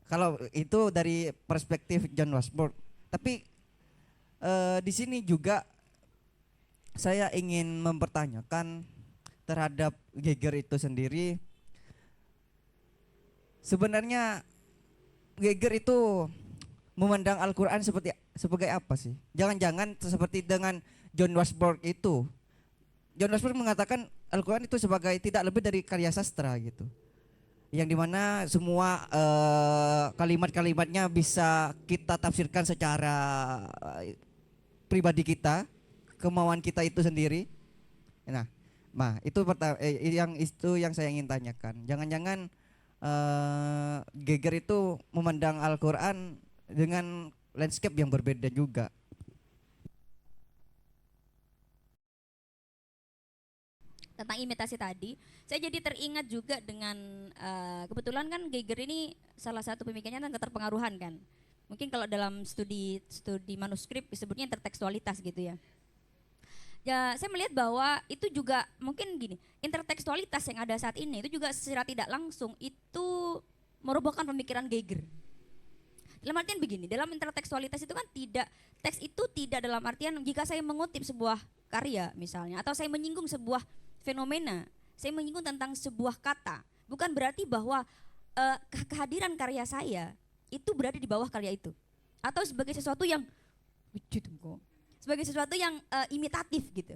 Kalau itu dari perspektif John Wasbord. Tapi di sini juga saya ingin mempertanyakan terhadap Geiger itu sendiri. Sebenarnya Geiger itu memandang Al-Qur'an sebagai apa sih? Jangan-jangan seperti dengan John Wasbord itu, John Rasmus mengatakan Al-Quran itu sebagai tidak lebih dari karya sastra gitu, yang dimana semua kalimat-kalimatnya bisa kita tafsirkan secara pribadi kita, kemauan kita itu sendiri. Nah, itu yang saya ingin tanyakan. Jangan-jangan Geger itu memandang Al-Quran dengan landscape yang berbeda juga. Tentang imitasi tadi, saya jadi teringat juga dengan kebetulan kan Geiger ini salah satu pemikirannya tentang keterpengaruhan kan. Mungkin kalau dalam studi manuskrip disebutnya intertekstualitas gitu ya. Ya, saya melihat bahwa itu juga mungkin gini, intertekstualitas yang ada saat ini itu juga secara tidak langsung itu merupakan pemikiran Geiger. Dalam artian begini, dalam intertekstualitas itu kan teks itu tidak dalam artian jika saya mengutip sebuah karya misalnya, atau saya menyinggung sebuah fenomena, saya menyinggung tentang sebuah kata, bukan berarti bahwa kehadiran karya saya itu berada di bawah karya itu, atau sebagai sesuatu yang imitatif gitu.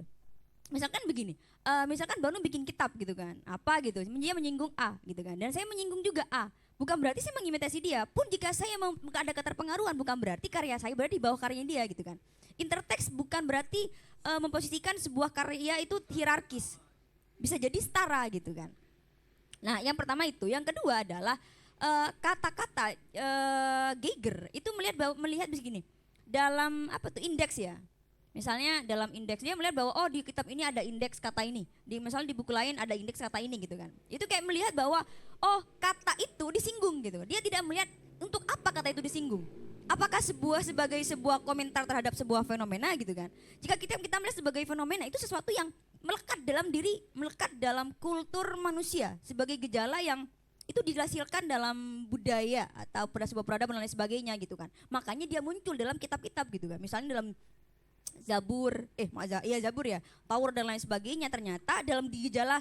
Misalkan begini, misalkan Banu bikin kitab gitu kan, apa gitu, dia menyinggung A gitu kan, dan saya menyinggung juga A, bukan berarti saya mengimitasi dia. Pun jika saya ada keterpengaruhan, bukan berarti karya saya berada di bawah karyanya dia gitu kan. Interteks bukan berarti memposisikan sebuah karya itu hierarkis, bisa jadi setara gitu kan. Nah, yang pertama itu, yang kedua adalah kata-kata Geiger itu melihat begini, dalam indeks ya. Misalnya dalam indeks dia melihat bahwa di kitab ini ada indeks kata ini, misalnya di buku lain ada indeks kata ini gitu kan. Itu kayak melihat bahwa kata itu disinggung gitu. Dia tidak melihat untuk apa kata itu disinggung. Apakah sebagai sebuah komentar terhadap sebuah fenomena gitu kan. Jika kita melihat sebagai fenomena, itu sesuatu yang melekat dalam diri, melekat dalam kultur manusia sebagai gejala yang itu dihasilkan dalam budaya atau pada sebuah peradaban dan lain sebagainya gitu kan. Makanya dia muncul dalam kitab-kitab gitu kan. Misalnya dalam Zabur, Zabur ya, Taurat dan lain sebagainya, ternyata dalam digejala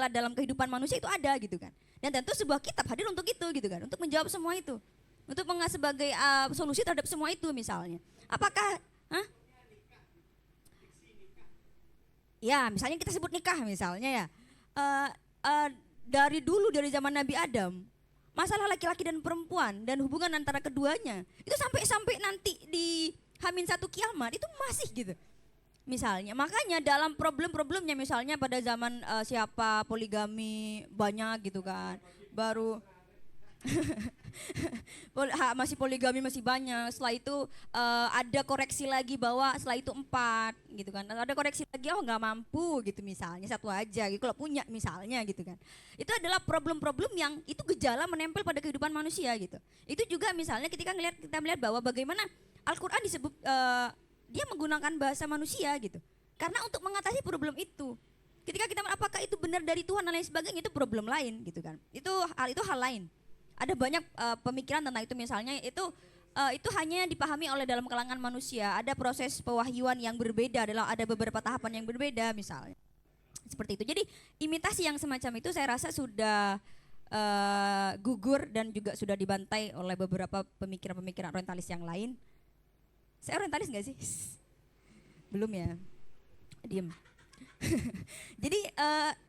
dalam kehidupan manusia itu ada gitu kan. Dan tentu sebuah kitab hadir untuk itu gitu kan, untuk menjawab semua itu, untuk sebagai solusi terhadap semua itu misalnya. Apakah, ya misalnya kita sebut nikah misalnya ya, dari zaman Nabi Adam, masalah laki-laki dan perempuan dan hubungan antara keduanya itu sampai nanti di Hamin satu kiamat itu masih gitu misalnya. Makanya dalam problem-problemnya misalnya pada zaman siapa poligami banyak gitu kan, baru masih poligami masih banyak, setelah itu ada koreksi lagi bahwa setelah itu 4 gitu kan, ada koreksi lagi nggak mampu gitu misalnya, 1 aja gitu kalau punya misalnya gitu kan. Itu adalah problem-problem yang itu gejala menempel pada kehidupan manusia gitu. Itu juga misalnya ketika kita melihat bahwa bagaimana Al-Quran disebut dia menggunakan bahasa manusia gitu, karena untuk mengatasi problem itu. Ketika kita apakah itu benar dari Tuhan dan lain sebagainya, itu problem lain gitu kan. Itu hal lain. Ada banyak pemikiran tentang itu misalnya, itu hanya dipahami oleh dalam kalangan manusia. Ada proses pewahyuan yang berbeda, ada beberapa tahapan yang berbeda misalnya. Seperti itu. Jadi imitasi yang semacam itu saya rasa sudah gugur dan juga sudah dibantai oleh beberapa pemikiran-pemikiran orientalis yang lain. Saya orientalis gak sih? Belum ya? Diem. Jadi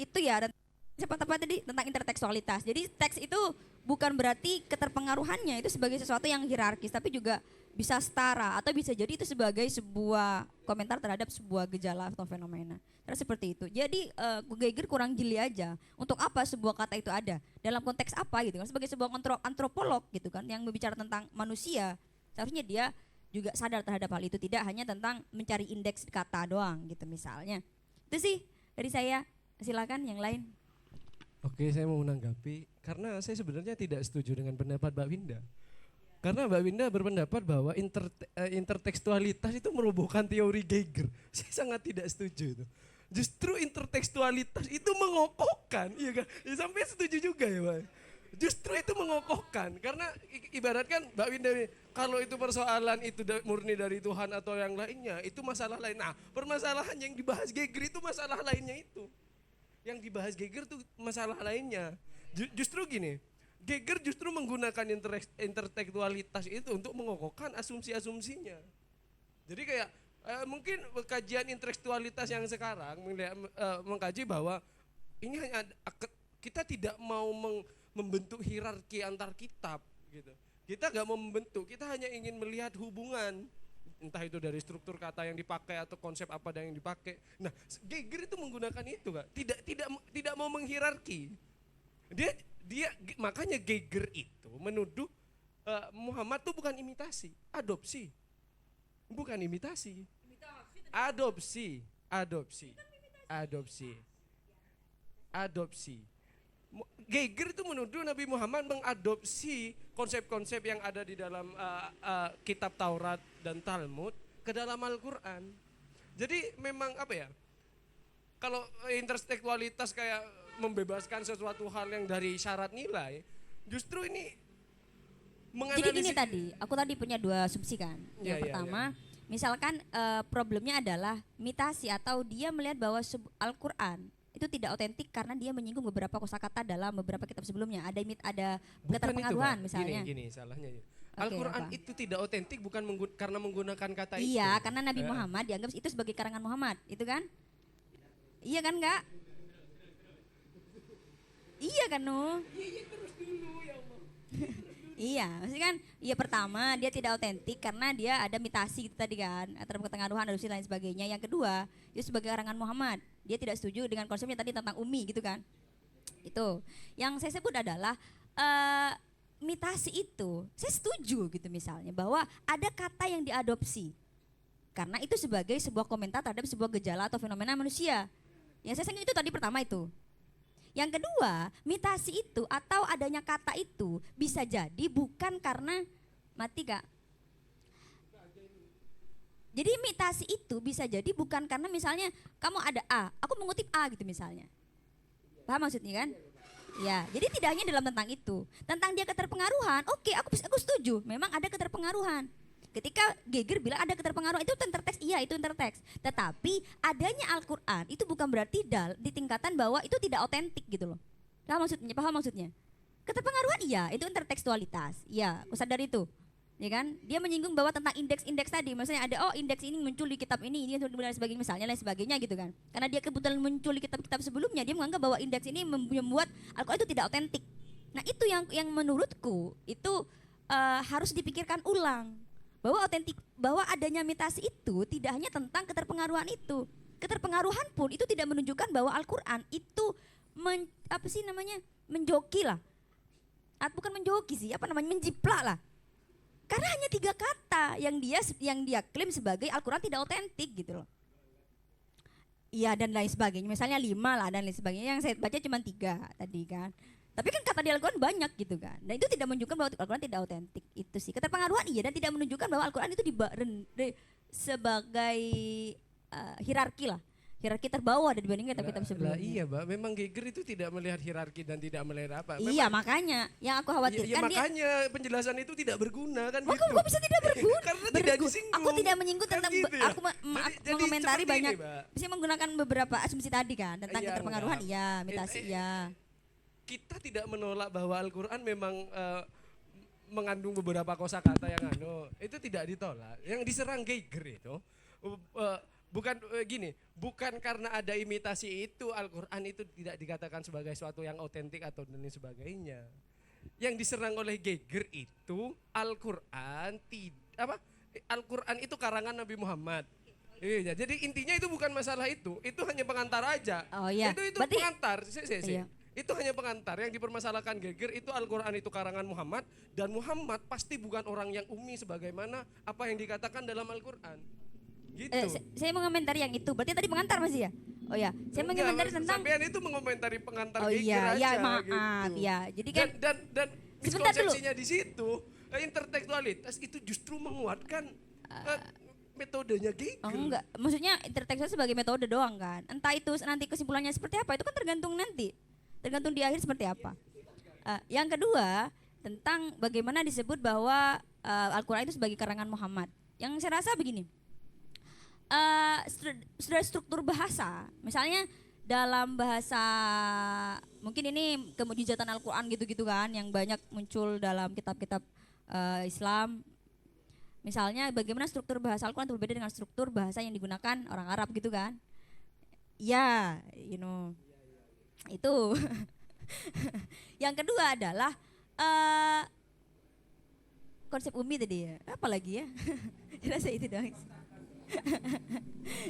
itu ya, dan tepat tadi tentang intertekstualitas. Jadi teks itu bukan berarti keterpengaruhannya itu sebagai sesuatu yang hierarkis, tapi juga bisa setara atau bisa jadi itu sebagai sebuah komentar terhadap sebuah gejala atau fenomena. Terus seperti itu. Jadi Geiger kurang jeli aja. Untuk apa sebuah kata itu ada? Dalam konteks apa gitu kan? Sebagai sebuah antropolog gitu kan yang berbicara tentang manusia, seharusnya dia juga sadar terhadap hal itu, tidak hanya tentang mencari indeks kata doang gitu misalnya. Itu sih dari saya. Silakan yang lain. Oke, saya mau menanggapi karena saya sebenarnya tidak setuju dengan pendapat Mbak Winda. Karena Mbak Winda berpendapat bahwa intertekstualitas itu merobohkan teori Geiger. Saya sangat tidak setuju itu. Justru intertekstualitas itu mengokohkan, iya kan? Ya, sampai setuju juga ya, Pak. Justru itu mengokohkan, karena ibaratkan Mbak Winda, kalau itu persoalan itu murni dari Tuhan atau yang lainnya, itu masalah lain. Nah, permasalahan yang dibahas Geiger itu masalah lainnya itu. Yang dibahas Geiger itu masalah lainnya. Justru gini, Geiger justru menggunakan intertekstualitas itu untuk mengokohkan asumsi-asumsinya. Jadi kayak Mungkin kajian intelektualitas yang sekarang mengkaji bahwa ini hanya kita tidak mau membentuk hierarki antar kitab gitu. Kita nggak mau membentuk, kita hanya ingin melihat hubungan, entah itu dari struktur kata yang dipakai atau konsep apa yang dipakai. Nah, Geiger itu menggunakan itu, Kak. Tidak mau menghierarki. Dia makanya Geiger itu menuduh Muhammad itu bukan imitasi, adopsi. Bukan imitasi. Adopsi. Geiger itu menuduh Nabi Muhammad mengadopsi konsep-konsep yang ada di dalam kitab Taurat dan Talmud ke dalam Al-Quran. Jadi memang apa ya, kalau intertekstualitas kayak membebaskan sesuatu hal yang dari syarat nilai, justru ini Jadi gini tadi, aku tadi punya dua asumsi kan. Yang pertama, misalkan problemnya adalah mitasi atau dia melihat bahwa Al-Quran itu tidak otentik karena dia menyinggung beberapa kosakata dalam beberapa kitab sebelumnya. Ada keterpengaruhan misalnya. Gini salahnya. Al-Quran itu tidak otentik bukan karena menggunakan kata itu. Iya, karena Nabi Muhammad dianggap itu sebagai karangan Muhammad, itu kan? Iya kan enggak? Iya kan no? Iya, maksudnya kan, ya pertama dia tidak otentik karena dia ada mitasi gitu tadi kan, antara ketengaruhan, adopsi lain sebagainya. Yang kedua, dia sebagai karangan Muhammad, dia tidak setuju dengan konsepnya tadi tentang umi gitu kan. Itu, yang saya sebut adalah mitasi itu, saya setuju gitu misalnya bahwa ada kata yang diadopsi, karena itu sebagai sebuah komentar terhadap sebuah gejala atau fenomena manusia. Yang saya singgung itu tadi pertama itu. Yang kedua, mitasi itu atau adanya kata itu bisa jadi bukan karena mati Kak. Jadi mitasi itu bisa jadi bukan karena misalnya kamu ada A, aku mengutip A gitu misalnya. Paham maksudnya kan? Ya, jadi tidak hanya dalam tentang itu. Tentang dia keterpengaruhan, oke, aku setuju, memang ada keterpengaruhan. Ketika Geiger bilang ada keterpengaruhan, itu interteks, iya itu interteks. Tetapi adanya Al-Quran itu bukan berarti di tingkatan bahwa itu tidak otentik gitu loh. Paham maksudnya? Keterpengaruhan iya, itu intertekstualitas. Iya, aku sadar itu. Ya kan? Dia menyinggung bahwa tentang indeks-indeks tadi. Maksudnya ada indeks ini muncul di kitab ini dan sebagainya misalnya lain sebagainya gitu kan. Karena dia kebetulan muncul di kitab-kitab sebelumnya, dia menganggap bahwa indeks ini membuat Al-Quran itu tidak otentik. Nah, itu yang menurutku itu harus dipikirkan ulang. Bahwa adanya mitasi itu tidak hanya tentang keterpengaruhan itu. Keterpengaruhan pun itu tidak menunjukkan bahwa Al-Quran itu menjoki lah. Bukan menjoki sih, menjiplak lah. Karena hanya 3 kata yang dia klaim sebagai Al-Quran tidak otentik gitu loh. Iya dan lain sebagainya, misalnya 5 lah dan lain sebagainya. Yang saya baca cuma 3 tadi kan. Tapi kan kata di Al-Quran banyak gitu kan. Dan itu tidak menunjukkan bahwa Al-Quran tidak otentik. Itu sih keterpengaruhan iya, dan tidak menunjukkan bahwa Al-Quran itu sebagai hierarki lah. Hierarki terbawah dibandingkan kitab-kitab sebelumnya. Iya, Mbak. Memang Geiger itu tidak melihat hierarki dan tidak melihat apa. Iya, makanya yang aku khawatirkan makanya penjelasan itu tidak berguna kan gitu. Kok bisa tidak berguna? Karena tidak disinggung. Aku tidak menyinggung Kan tentang gitu ya. aku mengomentari banyak. Bisa menggunakan beberapa asumsi tadi kan tentang Iya, keterpengaruhan enggak. iya, mitasi iya. Kita tidak menolak bahwa Al-Quran memang mengandung beberapa kosakata yang itu tidak ditolak. Yang diserang Geiger itu bukan karena ada imitasi itu Al-Quran itu tidak dikatakan sebagai sesuatu yang otentik atau dan sebagainya. Yang diserang oleh Geiger itu Al-Quran Al-Quran itu karangan Nabi Muhammad. Iya, jadi intinya itu bukan masalah itu hanya pengantar aja. Oh iya. Itu Berarti, pengantar. Iya. Itu hanya pengantar. Yang dipermasalahkan Geiger itu Al-Quran itu karangan Muhammad dan Muhammad pasti bukan orang yang ummi sebagaimana apa yang dikatakan dalam Al-Quran. Gitu. Saya mengomentari yang itu. Berarti tadi pengantar masih ya? Oh ya, saya mengomentari tentang. Sampean itu mengomentari pengantar Oh Geiger iya, aja. ya maaf gitu. ya. Jadi kan dan sebentar dulu. miskonsepsinya di situ intertekstualitas itu justru menguatkan metodenya Geiger. Oh enggak, maksudnya intertekstual sebagai metode doang kan. Entah itu nanti kesimpulannya seperti apa, itu kan tergantung nanti. Tergantung di akhir seperti apa. Yang kedua, tentang bagaimana disebut bahwa Al-Quran itu sebagai karangan Muhammad. Yang saya rasa begini, sudah struktur bahasa, misalnya dalam bahasa, mungkin ini kemujizatan Al-Quran gitu-gitu kan, yang banyak muncul dalam kitab-kitab Islam. Misalnya bagaimana struktur bahasa Al-Quran itu berbeda dengan struktur bahasa yang digunakan orang Arab gitu kan. Ya, itu. Yang kedua adalah konsep Umi tadi ya. Apa lagi ya? Saya rasa itu doang.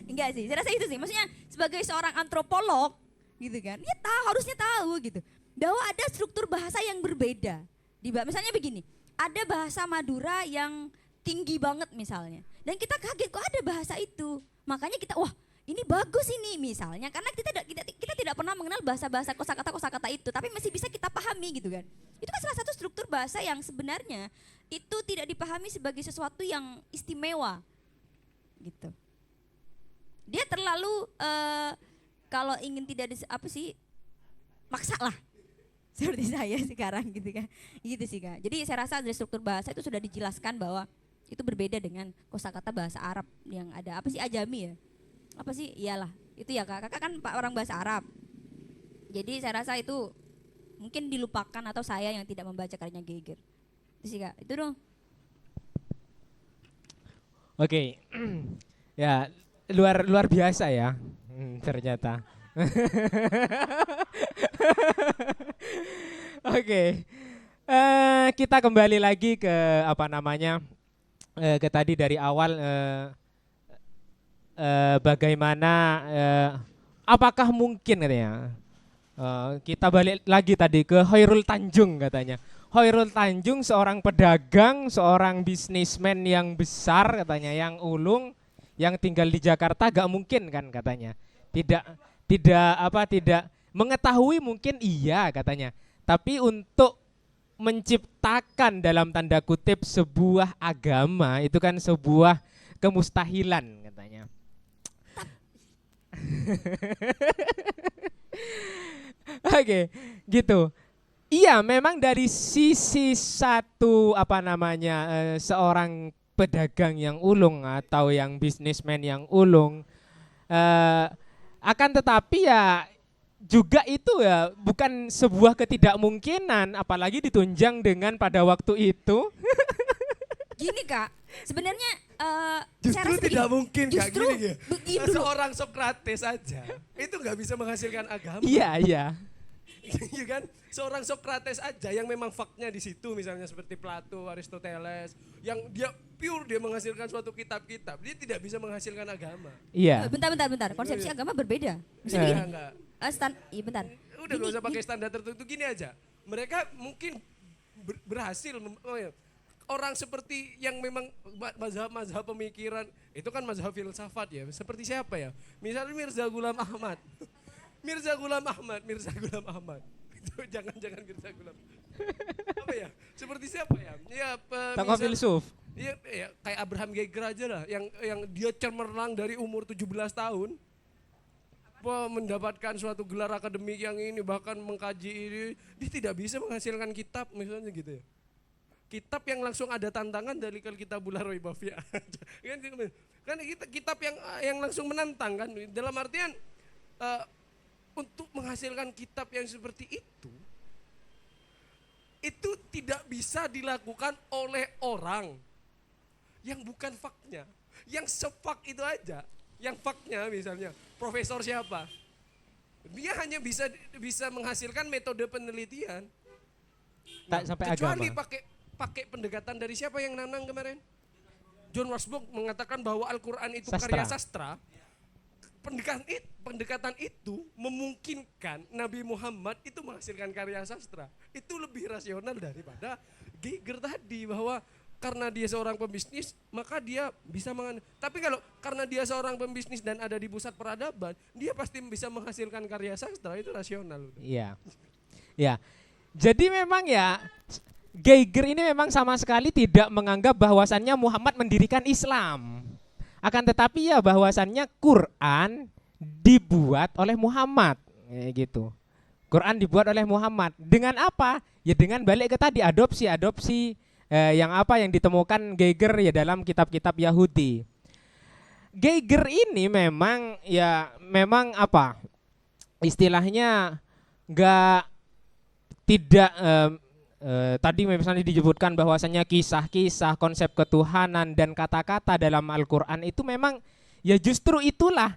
Enggak sih, saya rasa itu sih. Maksudnya sebagai seorang antropolog gitu kan, dia harusnya tahu gitu bahwa ada struktur bahasa yang berbeda. Misalnya begini, ada bahasa Madura yang tinggi banget misalnya, dan kita kaget kok ada bahasa itu. Makanya kita wah ini bagus ini misalnya, karena kita tidak pernah mengenal bahasa-bahasa kosakata itu, tapi masih bisa kita pahami gitu kan. Itu kan salah satu struktur bahasa yang sebenarnya itu tidak dipahami sebagai sesuatu yang istimewa gitu. Dia terlalu kalau ingin tidak maksa lah seperti saya sekarang gitu kan, gitu sih Kak. Jadi saya rasa dari struktur bahasa itu sudah dijelaskan bahwa itu berbeda dengan kosakata bahasa Arab yang ada ajami ya, iyalah itu ya Kak. Kakak kan orang bahasa Arab, jadi saya rasa itu mungkin dilupakan atau saya yang tidak membaca karyanya Geiger. Itu sih Kak, itu dong. Oke. Ya, luar biasa ya. Ternyata. Oke. Kita kembali lagi ke ke tadi dari awal bagaimana apakah mungkin katanya. Kita balik lagi tadi ke Khairul Tanjung katanya. Khairul Tanjung seorang pedagang, seorang bisnismen yang besar katanya, yang ulung, yang tinggal di Jakarta, gak mungkin kan katanya. Tidak mengetahui mungkin iya katanya. Tapi untuk menciptakan dalam tanda kutip sebuah agama itu kan sebuah kemustahilan katanya. Oke, gitu. Iya, memang dari sisi satu seorang pedagang yang ulung atau yang bisnismen yang ulung, akan tetapi ya juga itu ya bukan sebuah ketidakmungkinan, apalagi ditunjang dengan pada waktu itu. Gini Kak, sebenarnya saya Justru rasa tidak mungkin Kak, justru gini ya. begini dulu. Seorang Sokrates aja itu nggak bisa menghasilkan agama. Iya. Iya kan? Seorang Sokrates aja yang memang faktnya di situ, misalnya seperti Plato, Aristoteles, yang dia pure dia menghasilkan suatu kitab-kitab, dia tidak bisa menghasilkan agama. Iya. Bentar. Konsepsi agama berbeda. Misalnya gini. Enggak. Bentar. Udah gak usah pakai standar tertentu, gini aja. Mereka mungkin berhasil orang seperti yang memang mazhab pemikiran itu kan mazhab filsafat ya. Seperti siapa ya? Misalnya Mirza Ghulam Ahmad. Mirza Ghulam Ahmad. Itu jangan Mirza Ghulam. Apa ya? Seperti siapa ya? Ya Tokoh filsuf. Iya, kayak Abraham Geiger aja lah, yang dia cemerlang dari umur 17 tahun. Mendapatkan suatu gelar akademik yang ini, bahkan mengkaji ini, dia tidak bisa menghasilkan kitab misalnya gitu ya. Kitab yang langsung ada tantangan dari Kitabul Roibafia. Kan kitab yang langsung menantang kan, dalam artian untuk menghasilkan kitab yang seperti itu tidak bisa dilakukan oleh orang yang bukan faknya, yang sefak itu aja. Yang faknya misalnya profesor siapa, dia hanya bisa menghasilkan metode penelitian. Tak sampai kecuali agama. pakai pendekatan dari siapa yang nanang kemarin? John Rushbrook mengatakan bahwa Al-Quran itu Sastra. karya sastra. Pendekatan itu memungkinkan Nabi Muhammad itu menghasilkan karya sastra. Itu lebih rasional daripada Geiger tadi, bahwa karena dia seorang pembisnis maka dia bisa tapi kalau karena dia seorang pembisnis dan ada di pusat peradaban, dia pasti bisa menghasilkan karya sastra. Itu rasional. Iya. Ya. Jadi memang ya Geiger ini memang sama sekali tidak menganggap bahwasannya Muhammad mendirikan Islam. Akan tetapi ya bahwasannya Quran dibuat oleh Muhammad, gitu. Quran dibuat oleh Muhammad. Dengan apa? Ya dengan balik ke tadi adopsi yang ditemukan Geiger ya dalam kitab-kitab Yahudi. Geiger ini memang istilahnya tidak tadi misalnya disebutkan bahwasanya kisah-kisah, konsep ketuhanan dan kata-kata dalam Al-Qur'an itu memang ya justru itulah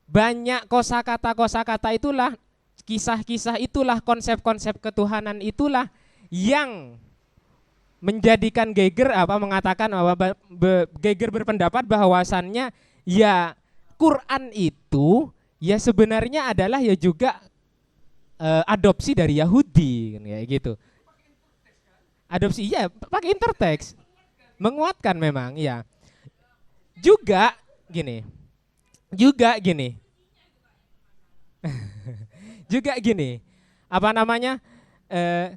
banyak kosakata itulah, kisah-kisah itulah, konsep-konsep ketuhanan itulah yang menjadikan Geiger mengatakan bahwa Geiger berpendapat bahwasannya ya Quran itu ya sebenarnya adalah ya juga adopsi dari Yahudi kan kayak gitu. Adopsi iya pakai interteks. Menguatkan memang ya. Juga gini. Juga gini. Juga gini. Apa namanya?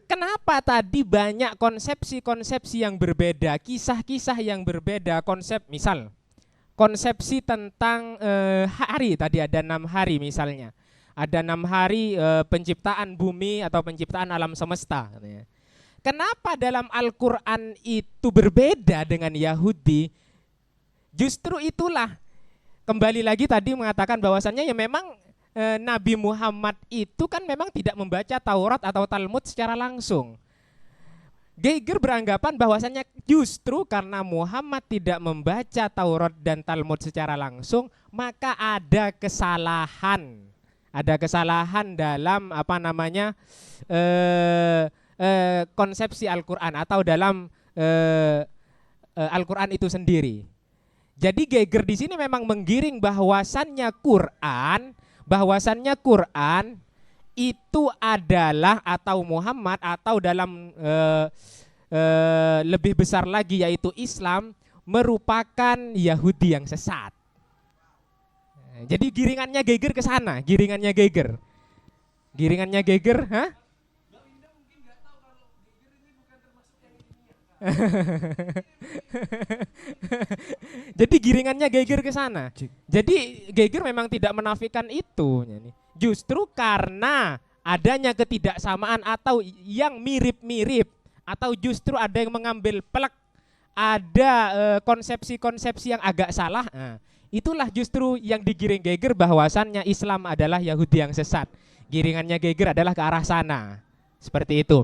Kenapa tadi banyak konsepsi-konsepsi yang berbeda, kisah-kisah yang berbeda, konsep misal konsepsi tentang hari tadi ada 6 hari misalnya. Ada 6 hari penciptaan bumi atau penciptaan alam semesta. Kenapa dalam Al-Quran itu berbeda dengan Yahudi? Justru itulah kembali lagi tadi mengatakan bahwasannya ya memang Nabi Muhammad itu kan memang tidak membaca Taurat atau Talmud secara langsung. Geiger beranggapan bahwasannya justru karena Muhammad tidak membaca Taurat dan Talmud secara langsung, maka ada kesalahan. Ada kesalahan dalam konsepsi Al-Quran atau dalam Al-Quran itu sendiri. Jadi Geiger di sini memang menggiring bahwasannya Quran itu adalah atau Muhammad atau dalam lebih besar lagi yaitu Islam merupakan Yahudi yang sesat. Jadi giringannya Geiger ke sana, giringannya Geiger, hah? Jadi giringannya Geiger ke sana. Jadi Geiger memang tidak menafikan itu. Justru karena adanya ketidaksamaan atau yang mirip-mirip atau justru ada yang mengambil plek, ada konsepsi-konsepsi yang agak salah. Itulah justru yang digiring Geiger bahwasannya Islam adalah Yahudi yang sesat. Giringannya Geiger adalah ke arah sana. Seperti itu.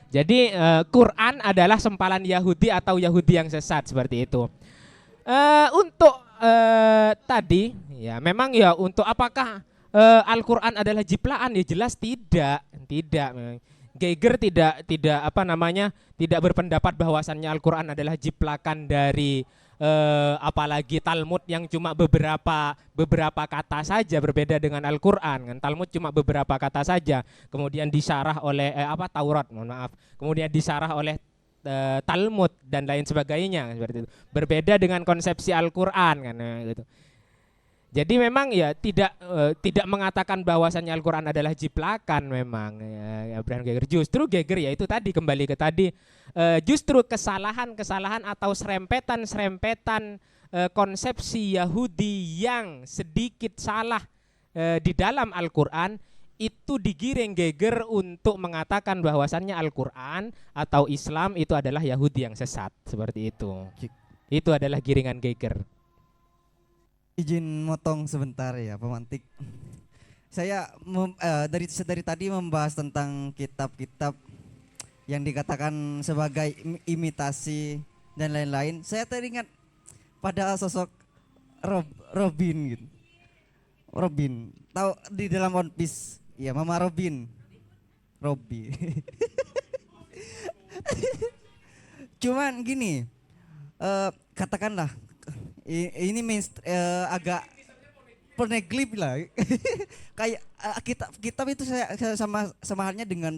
Jadi Quran adalah sempalan Yahudi atau Yahudi yang sesat seperti itu. Untuk tadi ya memang ya untuk apakah Al-Quran adalah jiplaan ya jelas tidak. Geiger tidak berpendapat bahwasannya Al-Quran adalah jiplakan dari apalagi Talmud yang cuma beberapa kata saja berbeda dengan Al-Quran kan. Talmud cuma beberapa kata saja kemudian disarah oleh Taurat kemudian disarah oleh Talmud dan lain sebagainya seperti itu. Berbeda dengan konsepsi Al-Quran kan gitu. Jadi memang ya tidak mengatakan bahwasannya Al-Quran adalah jiplakan memang ya Abraham Geiger. Justru Geiger ya itu tadi kembali ke tadi justru kesalahan atau serempetan konsepsi Yahudi yang sedikit salah di dalam Al-Quran itu digiring Geiger untuk mengatakan bahwasannya Al-Quran atau Islam itu adalah Yahudi yang sesat seperti itu. Itu adalah giringan Geiger. Izin motong sebentar ya pemantik. Saya dari tadi membahas tentang kitab-kitab yang dikatakan sebagai imitasi dan lain-lain. Saya teringat pada sosok Robin gitu. Robin, tahu di dalam One Piece, ya Mama Robin. Cuman gini, katakanlah ini agak poneglyph lah. Kayak kitab itu saya sama halnya dengan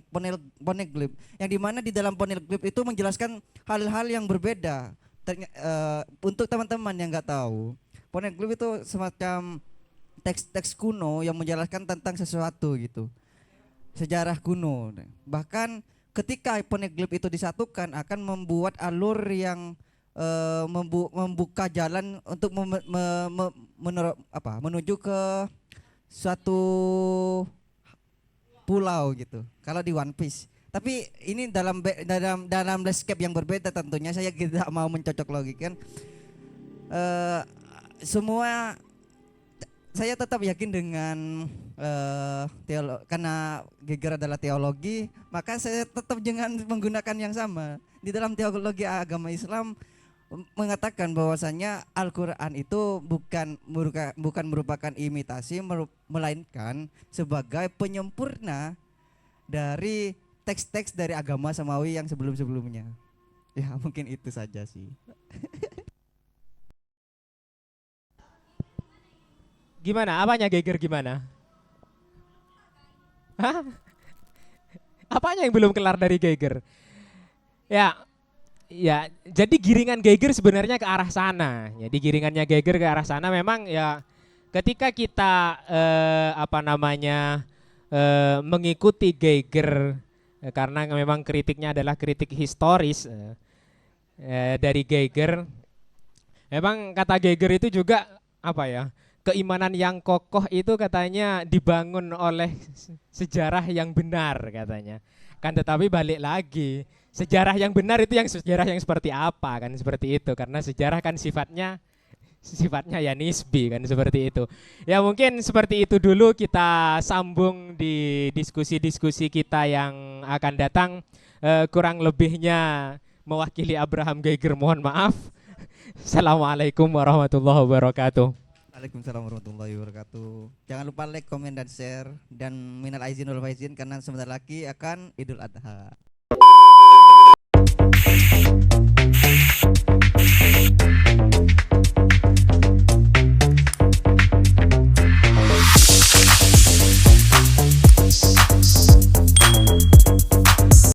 poneglyph yang dimana di dalam poneglyph itu menjelaskan hal-hal yang berbeda. Untuk teman-teman yang nggak tahu, poneglyph itu semacam teks-teks kuno yang menjelaskan tentang sesuatu gitu, sejarah kuno. Bahkan ketika poneglyph itu disatukan akan membuat alur yang membuka jalan untuk menuju ke suatu pulau gitu. Kalau di One Piece. Tapi ini dalam landscape yang berbeda tentunya saya tidak mau mencocok logikan. Semua saya tetap yakin dengan karena Geiger adalah teologi, maka saya tetap jangan menggunakan yang sama. Di dalam teologi agama Islam mengatakan bahwasanya Al-Qur'an itu bukan merupakan imitasi, melainkan sebagai penyempurna dari teks-teks dari agama samawi yang sebelum-sebelumnya. Ya, mungkin itu saja sih. Gimana? Apanya Geiger gimana? Hah? Apanya yang belum kelar dari Geiger? Ya, jadi giringan Geiger sebenarnya ke arah sana. Jadi giringannya Geiger ke arah sana memang ya ketika kita mengikuti Geiger karena memang kritiknya adalah kritik historis dari Geiger. Memang kata Geiger itu juga keimanan yang kokoh itu katanya dibangun oleh sejarah yang benar katanya. Kan tetapi balik lagi, sejarah yang benar itu yang sejarah yang seperti apa kan, seperti itu. Karena sejarah kan sifatnya ya nisbi kan, seperti itu. Ya mungkin seperti itu dulu, kita sambung di diskusi-diskusi kita yang akan datang. Kurang lebihnya mewakili Abraham Geiger mohon maaf. Assalamualaikum warahmatullahi wabarakatuh. Waalaikumsalam warahmatullahi wabarakatuh. Jangan lupa like, komen, dan share. Dan minal aizin wal faizin karena sebentar lagi akan Idul Adha.